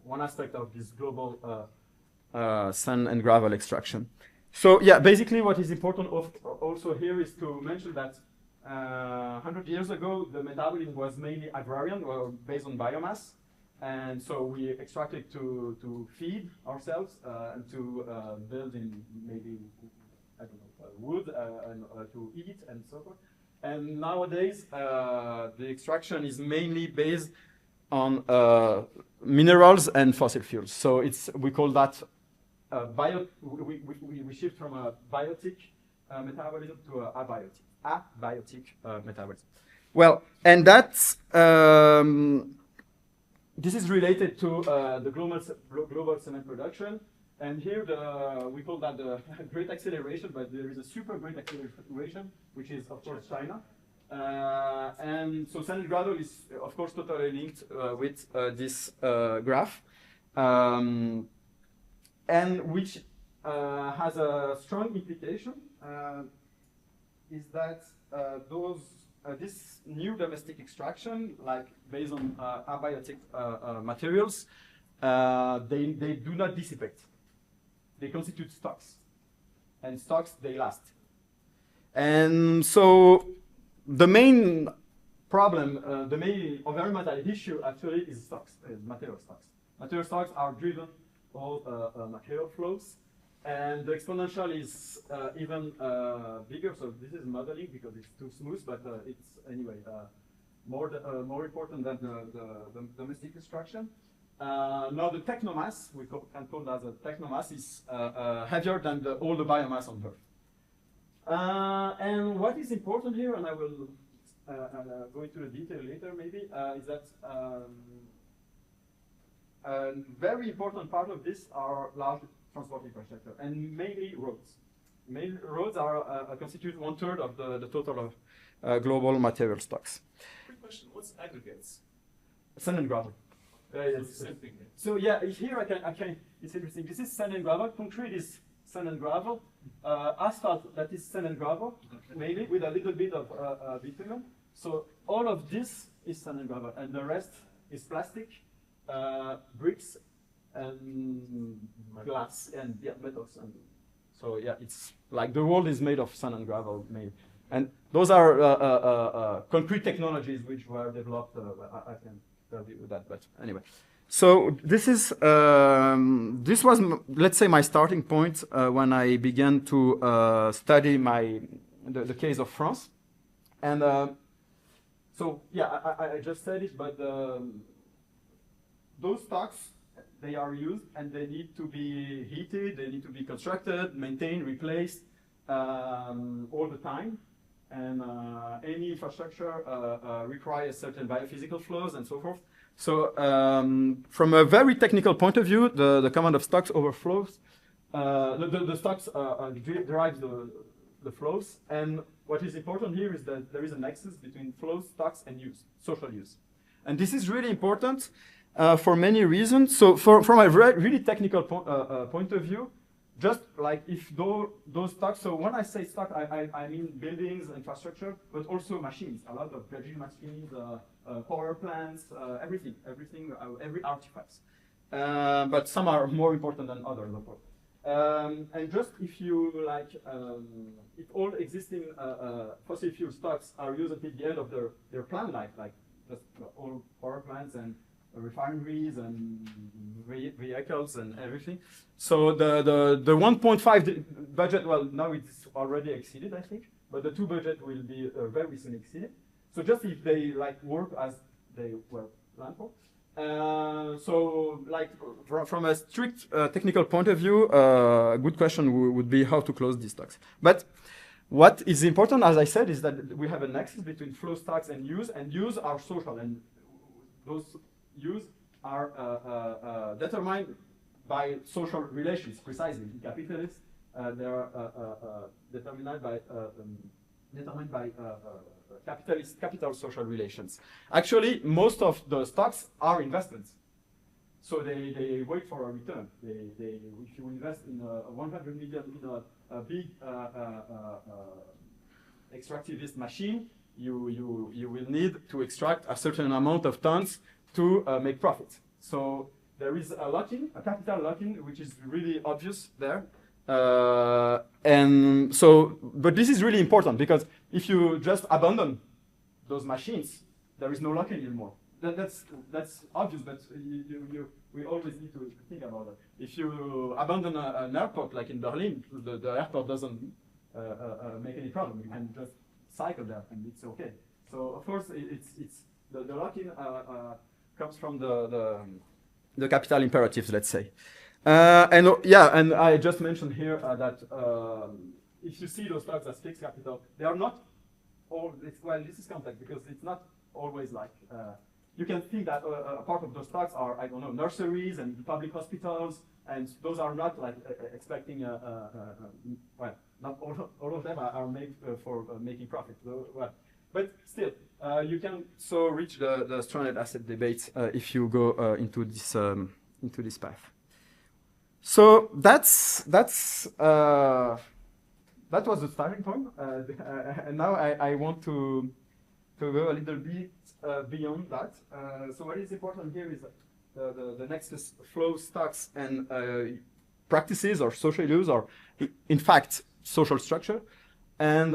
one aspect of this global sand and gravel extraction. So yeah, basically what is important also here is to mention that 100 years ago the metabolism was mainly agrarian, or based on biomass. And so we extracted to feed ourselves and to build in maybe, I don't know, wood and to eat and so forth. And nowadays, the extraction is mainly based on minerals and fossil fuels. So we call that we shift from a biotic metabolism to a abiotic metabolism. Well, and that's this is related to the global cement production, and here we call that the great acceleration, but there is a super great acceleration, which is of course China, and so sand and gravel is of course totally linked with this graph, and which has a strong implication, is that this new domestic extraction, like based on abiotic materials, they do not dissipate. They constitute stocks, and stocks, they last. And so the main problem, the main environmental issue actually is stocks, material stocks. Material stocks are driven all material flows, and the exponential is even bigger. So this is modeling because it's too smooth, but it's anyway more important than the domestic extraction. Now the technomass, we can call that a technomass, is heavier than all the biomass on Earth. And what is important here, and I will go into the detail later maybe, is that a very important part of this are large transport infrastructure, and mainly roads. Mainly roads are constitute 1/3 of the total of global material stocks. Quick question: what's aggregates? Sand and gravel. Yes. So yeah, here I can. It's interesting. This is sand and gravel. Concrete is sand and gravel. Asphalt, that is sand and gravel, mainly with a little bit of bitumen. So all of this is sand and gravel, and the rest is plastic, bricks, and glass, and yeah, metals. And so yeah, it's like the world is made of sand and gravel, maybe. And those are concrete technologies which were developed. I can tell you that, but anyway. So this is this was, let's say, my starting point when I began to study the case of France, and so yeah, I just said it, but those stocks, they are used and they need to be heated, they need to be constructed, maintained, replaced all the time, and any infrastructure requires certain biophysical flows and so forth. So from a very technical point of view, the command of stocks overflows. The stocks derives the flows, and what is important here is that there is a nexus between flows, stocks, and use, social use. And this is really important for many reasons. So from a really technical point of view, just like if those stocks, so when I say stock, I mean buildings, infrastructure, but also machines, a lot of dredging machines, power plants, everything, every artifact. But some are more important than others, of course. And just if you like, if all existing fossil fuel stocks are used until the end of their plant life, like just all power plants and refineries and vehicles and everything. So the 1.5 budget, well, now it's already exceeded, I think, but the 2 budget will be very soon exceeded. So just if they like work as they were planned for. So like from a strict technical point of view, a good question would be how to close these stocks. But what is important, as I said, is that we have a nexus between flow, stocks, and use are social, and those use are determined by social relations, precisely. In capitalists, they are determined by capital social relations. Actually, most of the stocks are investments, so they wait for a return. If you invest in 100 million in a big extractivist machine, you will need to extract a certain amount of tons to make profit. So there is a lock-in, a capital lock-in, which is really obvious there. And so, but this is really important because if you just abandon those machines, there is no lock-in anymore. That's obvious, but we always need to think about that. If you abandon an airport like in Berlin, the airport doesn't make any problem. You can just cycle there and it's okay. So of course it's the lock-in comes from the capital imperatives, let's say. And yeah, and I just mentioned here that if you see those stocks as fixed capital, they are not all. Well, this is complex because it's not always like. You can think that a part of those stocks are, I don't know, nurseries and public hospitals, and those are not like expecting. Well, not all of them are made for making profit. So, well, but still, you can so reach the stranded asset debate if you go into this path. So that was the starting point, and now I want to go a little bit beyond that. So what is important here is the nexus flow, stocks, and practices or social use, or in fact social structure, and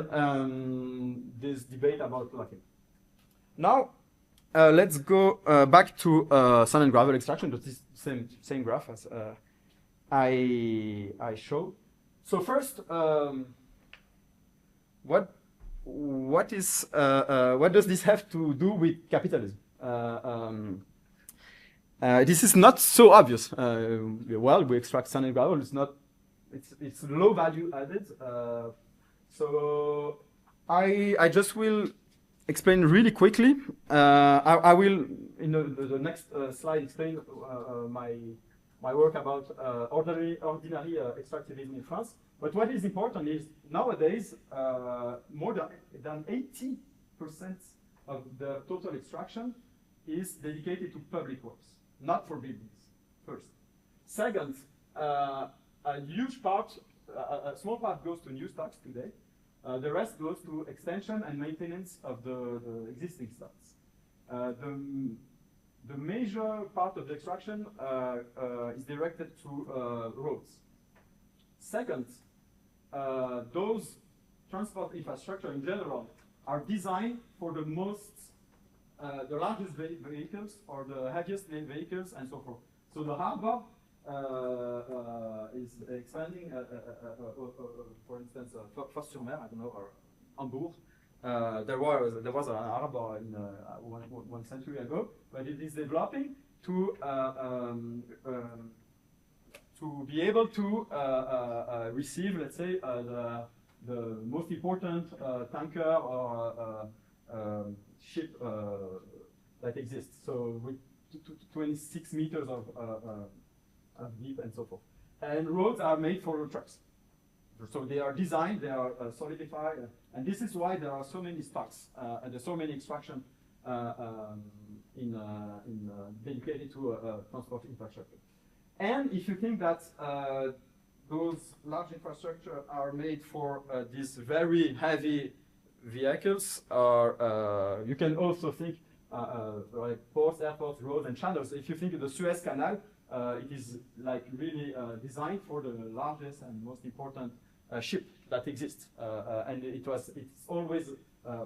this debate about locking. Now, let's go back to sand and gravel extraction, but this same graph as I showed. So first, what does this have to do with capitalism? This is not so obvious. Well, we extract sand and gravel. It's low value added. So I just will explain really quickly. I will in the next slide explain my work about ordinary extractivism in France. But what is important is nowadays more than 80% of the total extraction is dedicated to public works, not for buildings. First, second, a huge part, a small part goes to new stocks today. The rest goes to extension and maintenance of the existing stocks. The major part of the extraction is directed to roads. Second, those transport infrastructure in general are designed for the largest vehicles or the heaviest vehicles and so forth. So the harbor is expanding, for instance, Fos-sur-Mer, I don't know, or Hamburg. There was an harbor in one century ago, but it is developing to be able to receive, let's say, the most important tanker or ship that exists. So with 26 meters of deep and so forth. And roads are made for trucks. So they are designed, they are solidified, and this is why there are so many stocks and there's so many extraction dedicated to transport infrastructure. And if you think that those large infrastructure are made for these very heavy vehicles, or you can also think like ports, airports, roads, and channels. If you think of the Suez Canal, it is like really designed for the largest and most important ship that exists, and it's always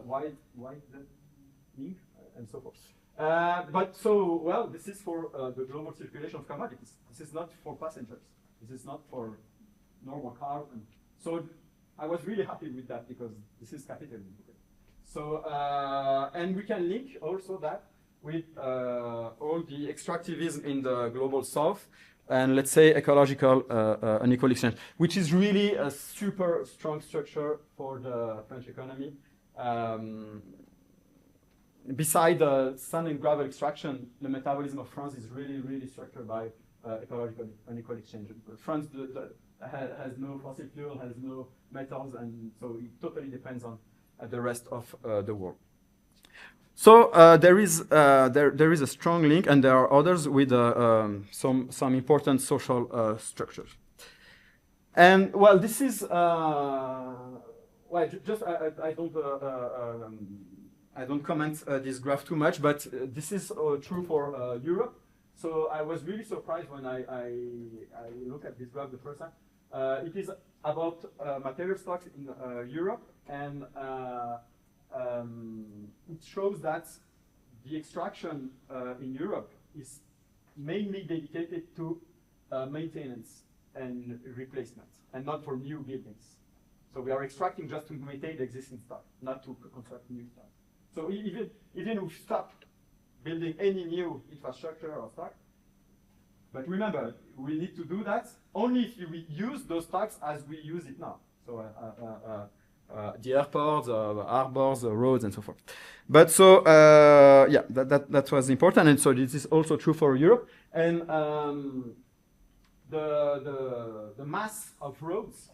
widening and so forth. But so, well, this is for the global circulation of commodities. This is not for passengers. This is not for normal cars. And so I was really happy with that because this is capitalism. So, and we can link also that with all the extractivism in the global south and let's say ecological unequal exchange, which is really a super strong structure for the French economy. Beside the sand and gravel extraction, the metabolism of France is really structured by ecological unequal exchange. France has no fossil fuel, has no metals, and so it totally depends on the rest of the world. So there is a strong link, and there are others with some important social structures. And well, this is well, just I don't comment this graph too much, but this is true for Europe. So I was really surprised when I look at this graph the first time. It is about material stocks in Europe, and it shows that the extraction in Europe is mainly dedicated to maintenance and replacement, and not for new buildings. So we are extracting just to maintain the existing stock, not to construct new stock. So even if we stop building any new infrastructure or stock, but remember, we need to do that only if we use those stocks as we use it now. So the airports, harbors, roads, and so forth. But so yeah, that was important, and so this is also true for Europe. And the mass of roads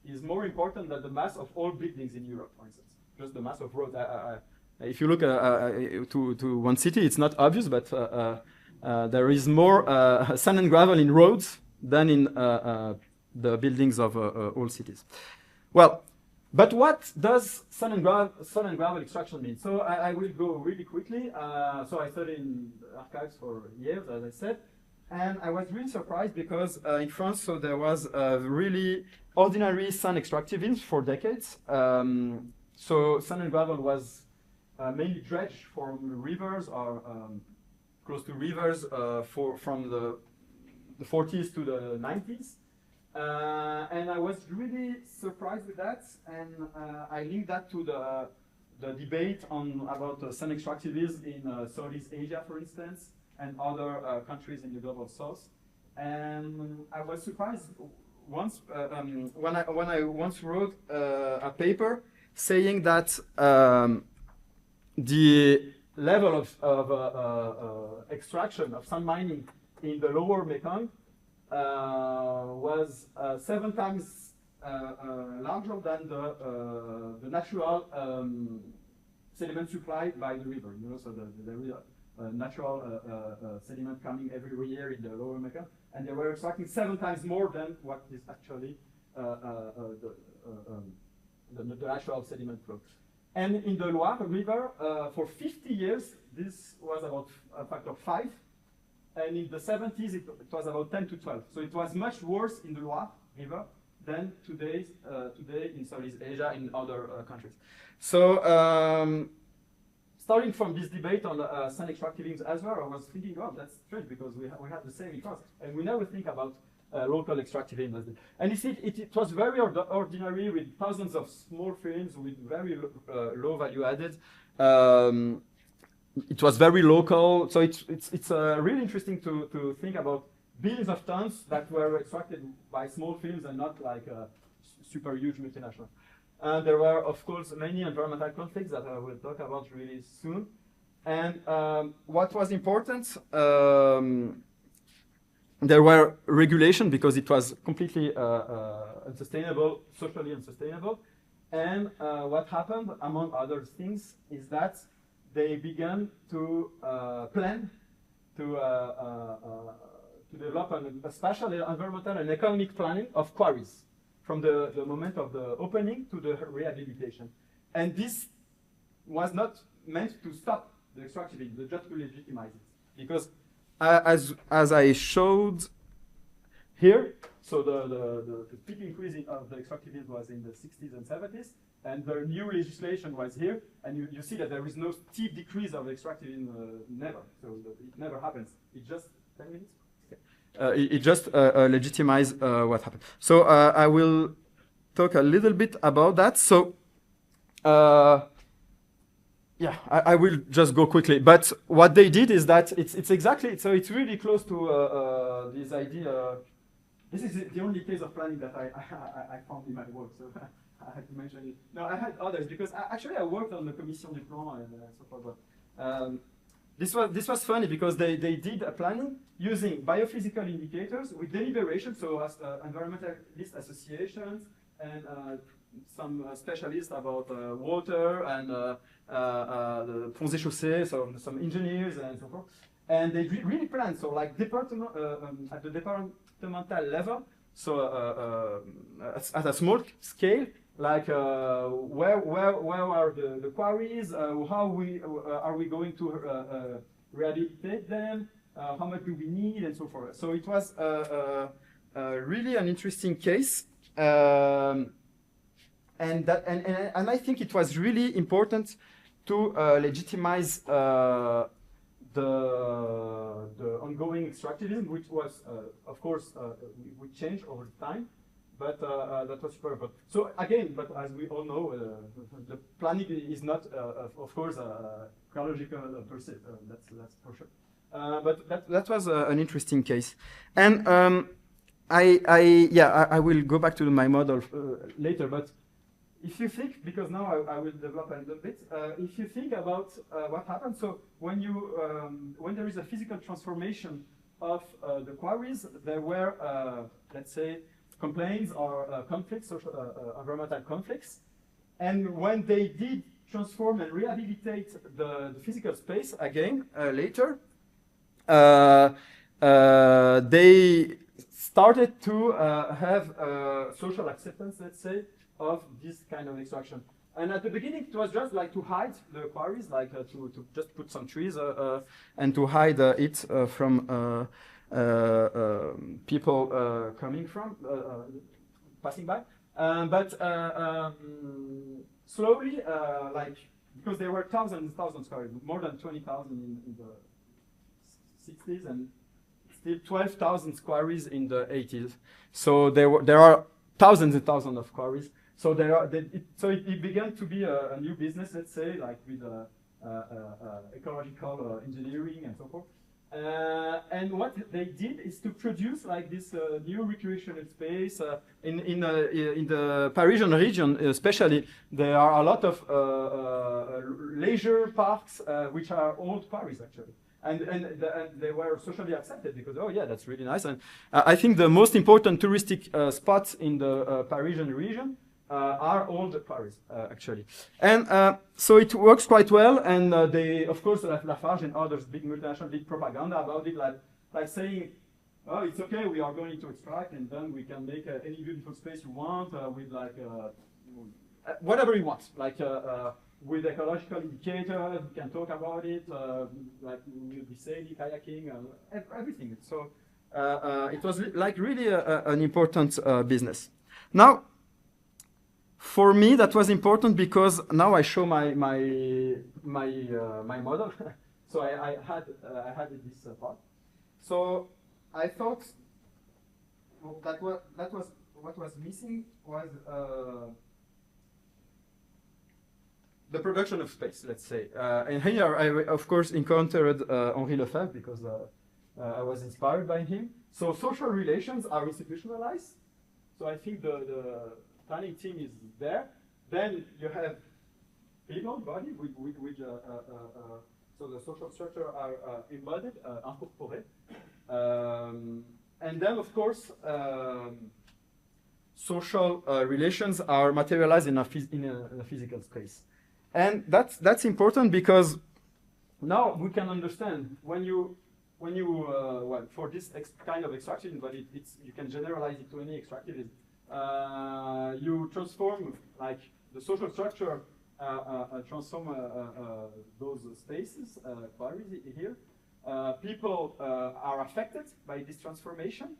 is more important than the mass of all buildings in Europe, for instance. Just the mass of roads. If you look to one city, it's not obvious, but there is more sand and gravel in roads than in the buildings of all cities. Well, but what does sand and gravel extraction mean? So I will go really quickly. So I studied in archives for years, as I said, and I was really surprised because in France, so there was really ordinary sand extractivism for decades. So sand and gravel was mainly dredged from rivers or close to rivers from the 40s to the 90s. And I was really surprised with that, and I linked that to the debate about sun extractivism in Southeast Asia, for instance, and other countries in the global south. And I was surprised once when I once wrote a paper saying that the level of extraction of sun mining in the lower Mekong was 7 times larger than the natural sediment supplied by the river. You know, so the real natural sediment coming every year in the lower Mekong, and they were extracting 7 times more than what is actually the natural sediment flow. And in the Loire River, for 50 years, this was about a factor of 5. And in the 70s, it was about 10 to 12. So it was much worse in the Loire River than today in Southeast Asia and in other countries. So starting from this debate on sun extractivism as well, I was thinking, oh, that's strange because we have the same in France. And we never think about local extractivism. And it was very ordinary with thousands of small films with very low value added. It was very local, so it's really interesting to think about billions of tons that were extracted by small films and not like super huge multinational. There were, of course, many environmental conflicts that I will talk about really soon. And what was important, there were regulation because it was completely unsustainable, socially unsustainable. And what happened, among other things, is that they began to plan to develop a spatial, environmental, and economic planning of quarries from the moment of the opening to the rehabilitation. And this was not meant to stop the extractivism, but just to legitimize it. Because as I showed here, so the peak increase of the extractivism was in the 60s and 70s, and the new legislation was here, and you see that there is no steep decrease of extractivism, never. So it never happens. It just 10 minutes. It just legitimized what happened. So I will talk a little bit about that. So yeah, I will just go quickly. But what they did is that it's exactly, so it's really close to this idea. This is the only case of planning that I found in my work. So I had to mention it. No, I had others because actually I worked on the Commission du Plan and so forth. But this was funny because they did a planning using biophysical indicators with deliberation, so as environmentalist associations and some specialists about water and the ponts et chaussées, so some engineers and so forth. And they really planned, so like at the departmental level, so at a small scale, like where are the quarries, how are we going to rehabilitate them, how much do we need, and so forth. So it was really an interesting case, and I think it was really important to legitimize the ongoing extractivism, which was, of course, we changed over time. But that was super important. So again, but as we all know, the planning is not, of course, chronological per se. That's for sure. But that was an interesting case. And I will go back to my model later. But if you think, because now I will develop a little bit. If you think about what happens, so when there is a physical transformation of the quarries, there were, let's say, complaints or conflicts, social, environmental conflicts. And when they did transform and rehabilitate the physical space again later, they started to have social acceptance, let's say, of this kind of extraction. And at the beginning, it was just like to hide the quarries, like to just put some trees and to hide it from people coming from, passing by. But slowly, like because there were thousands and thousands of quarries, more than 20,000 in the 60s, and still 12,000 quarries in the 80s. So there are thousands and thousands of quarries. So it began to be a new business, let's say, like with ecological engineering and so forth. And what they did is to produce like this new recreational space in the Parisian region, especially. There are a lot of leisure parks which are old quarries actually. And they were socially accepted because, oh yeah, that's really nice. And I think the most important touristic spots in the Parisian region are old quarries, actually. And so it works quite well. And they, of course, Lafarge and others, big multinationals, did propaganda about it, like saying, oh, it's okay, we are going to extract, and then we can make any beautiful space you want with like whatever you want, like with ecological indicators, we can talk about it, like we'll be sailing, kayaking, everything. So it was like really an important business. Now, for me, that was important because now I show my model. So I had this part. So I thought that what was missing was the production of space, let's say. And here I, of course, encountered Henri Lefebvre because I was inspired by him. So social relations are institutionalized. So I think the planning team is there. Then you have people, body, which so the social structure are embodied, incorporate. And then, of course, social relations are materialized in a physical space. And that's important because now we can understand when you well, for this kind of extractivism, but you can generalize it to any extractivism. You transform like the social structure, transform those spaces, quarries here. People are affected by this transformation,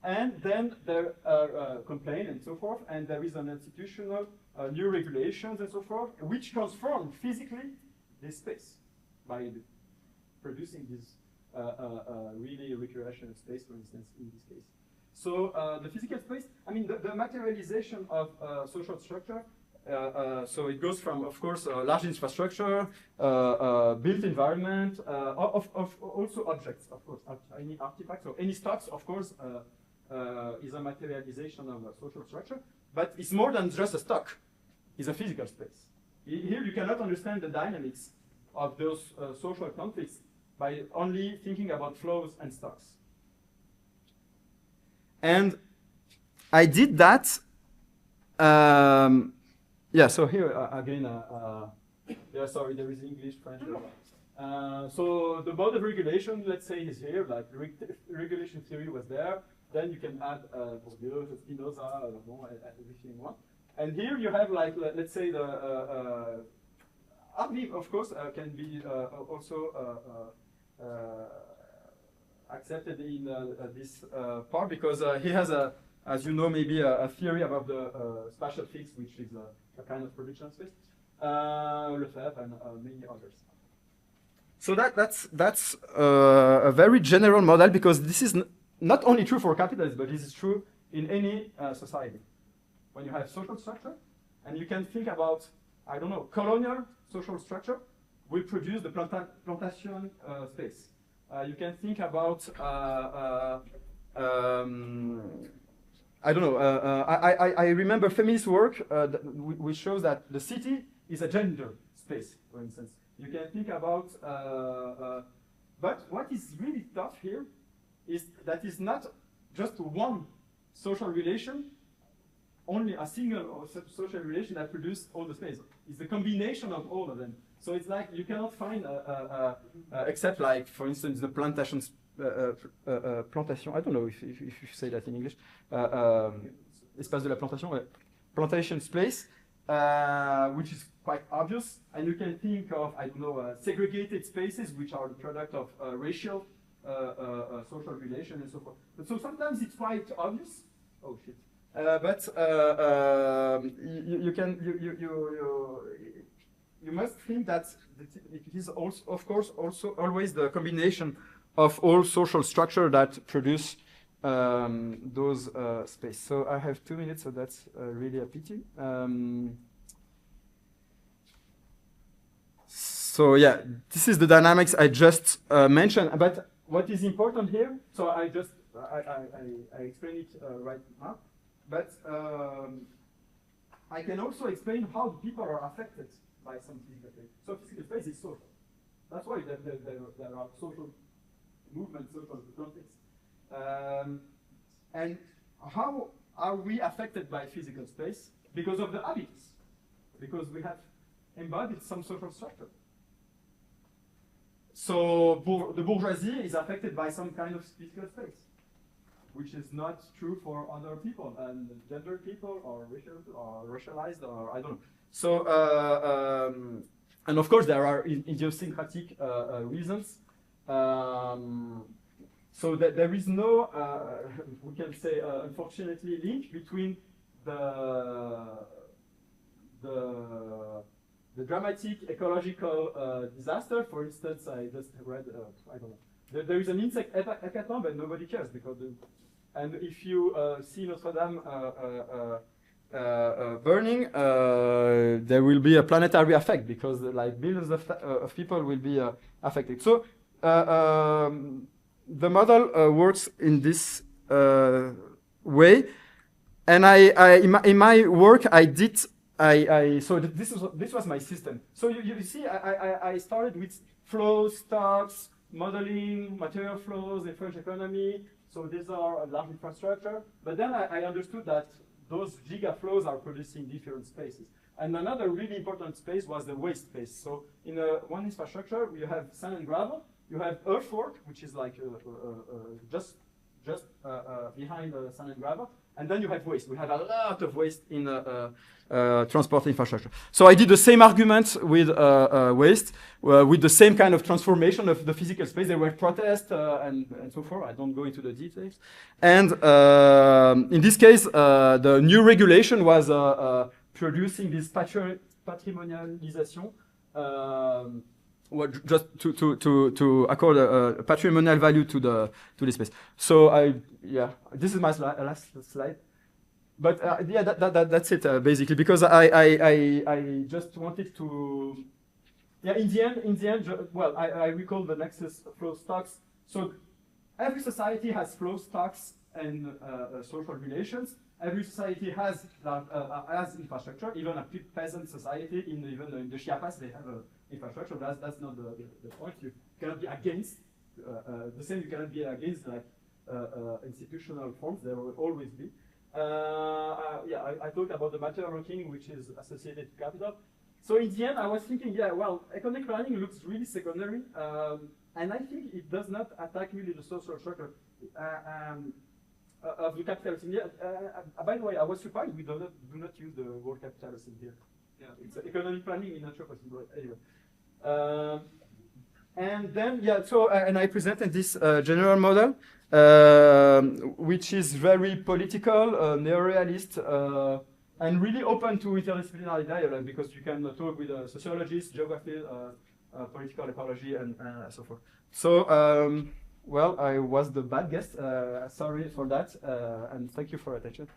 and then there are complaints and so forth, and there is an institutional new regulations and so forth, which transform physically this space by producing this really recreational space, for instance, in this case. So the physical space, I mean, the materialization of social structure, so it goes from, of course, large infrastructure, built environment, of also objects, of course, any artifacts or any stocks, of course, is a materialization of a social structure, but it's more than just a stock. It's a physical space. Here you cannot understand the dynamics of those social conflicts by only thinking about flows and stocks. And I did that. Yeah, so here again, yeah, sorry, there is English, French. So the mode of regulation, let's say, is here, like regulation theory was there. Then you can add Bourdieu, Spinoza, everything you want. And here you have, like, let's say, the Arby, of course, can be also accepted in this part because he has as you know, maybe a theory about the spatial fix, which is a kind of production space. Lefebvre and many others. So that's a very general model because this is not only true for capitalism, but this is true in any society. When you have social structure, and you can think about, I don't know, colonial social structure will produce the plantation space. You can think about, I don't know, I remember feminist work which shows that the city is a gender space, for instance. You can think about, but what is really tough here is that it's not just one social relation, only a single social relation that produces all the space. It's the combination of all of them. So it's like you cannot find, except like, for instance, the plantation, plantation, I don't know if you say that in English, espace de la plantation, plantation space, which is quite obvious. And you can think of, I don't know, segregated spaces, which are the product of racial social relation and so forth. But so sometimes it's quite obvious. Oh shit. But you you must think that it is also, of course, also always the combination of all social structure that produce those space. So I have 2 minutes, so that's really a pity. So yeah, this is the dynamics I just mentioned. But what is important here? So I explain it right now. But I can also explain how people are affected by some physical space. So physical space is social. That's why there are social movements, social contexts. And how are we affected by physical space? Because of the habits. Because we have embodied some social structure. So the bourgeoisie is affected by some kind of physical space, which is not true for other people, and gendered people, or racial, or racialized, or I don't know. So, and of course there are idiosyncratic reasons. So that there is no, we can say, unfortunately, link between the dramatic ecological disaster. For instance, I just read, I don't know, there is an insect hackathon, but nobody cares because, and if you see Notre Dame burning, there will be a planetary effect because like billions of people will be affected. So the model works in this way, and in my work I did. So this was my system. So you see, I started with flows, stocks, modeling, material flows, the French economy. So these are a large infrastructure. But then I understood that those giga flows are producing different spaces. And another really important space was the waste space. So in one infrastructure, you have sand and gravel, you have earthwork, which is like just behind sand and gravel. And then you have waste. We have a lot of waste in transport infrastructure. So I did the same argument with waste, with the same kind of transformation of the physical space. There were protests and so forth. I don't go into the details. And in this case, the new regulation was producing this patrimonialization, just to accord a patrimonial value to the space. So this is my last slide. But yeah, that's it basically, because I just wanted to, yeah, in the end, well, I recall the Nexus flow stocks. So every society has flow stocks and social relations. Every society has infrastructure. Even a peasant society, even in the Chiapas, they have infrastructure. That's not the point. You cannot be against the same. You cannot be against like institutional forms. There will always be. Yeah, I talked about the material working, which is associated to capital. So in the end, I was thinking, yeah, well, economic planning looks really secondary, and I think it does not attack really the social structure of the capitalism. Yeah, by the way, I was surprised we do not use the word capitalism here. Yeah, it's economic planning in anthropocene. Anyway, and then yeah, so and I presented this general model. Which is very political, neorealist, and really open to interdisciplinary dialogue, because you can talk with sociologists, geography, political ecology, and so forth. So, well, I was the bad guest. Sorry for that, and thank you for your attention.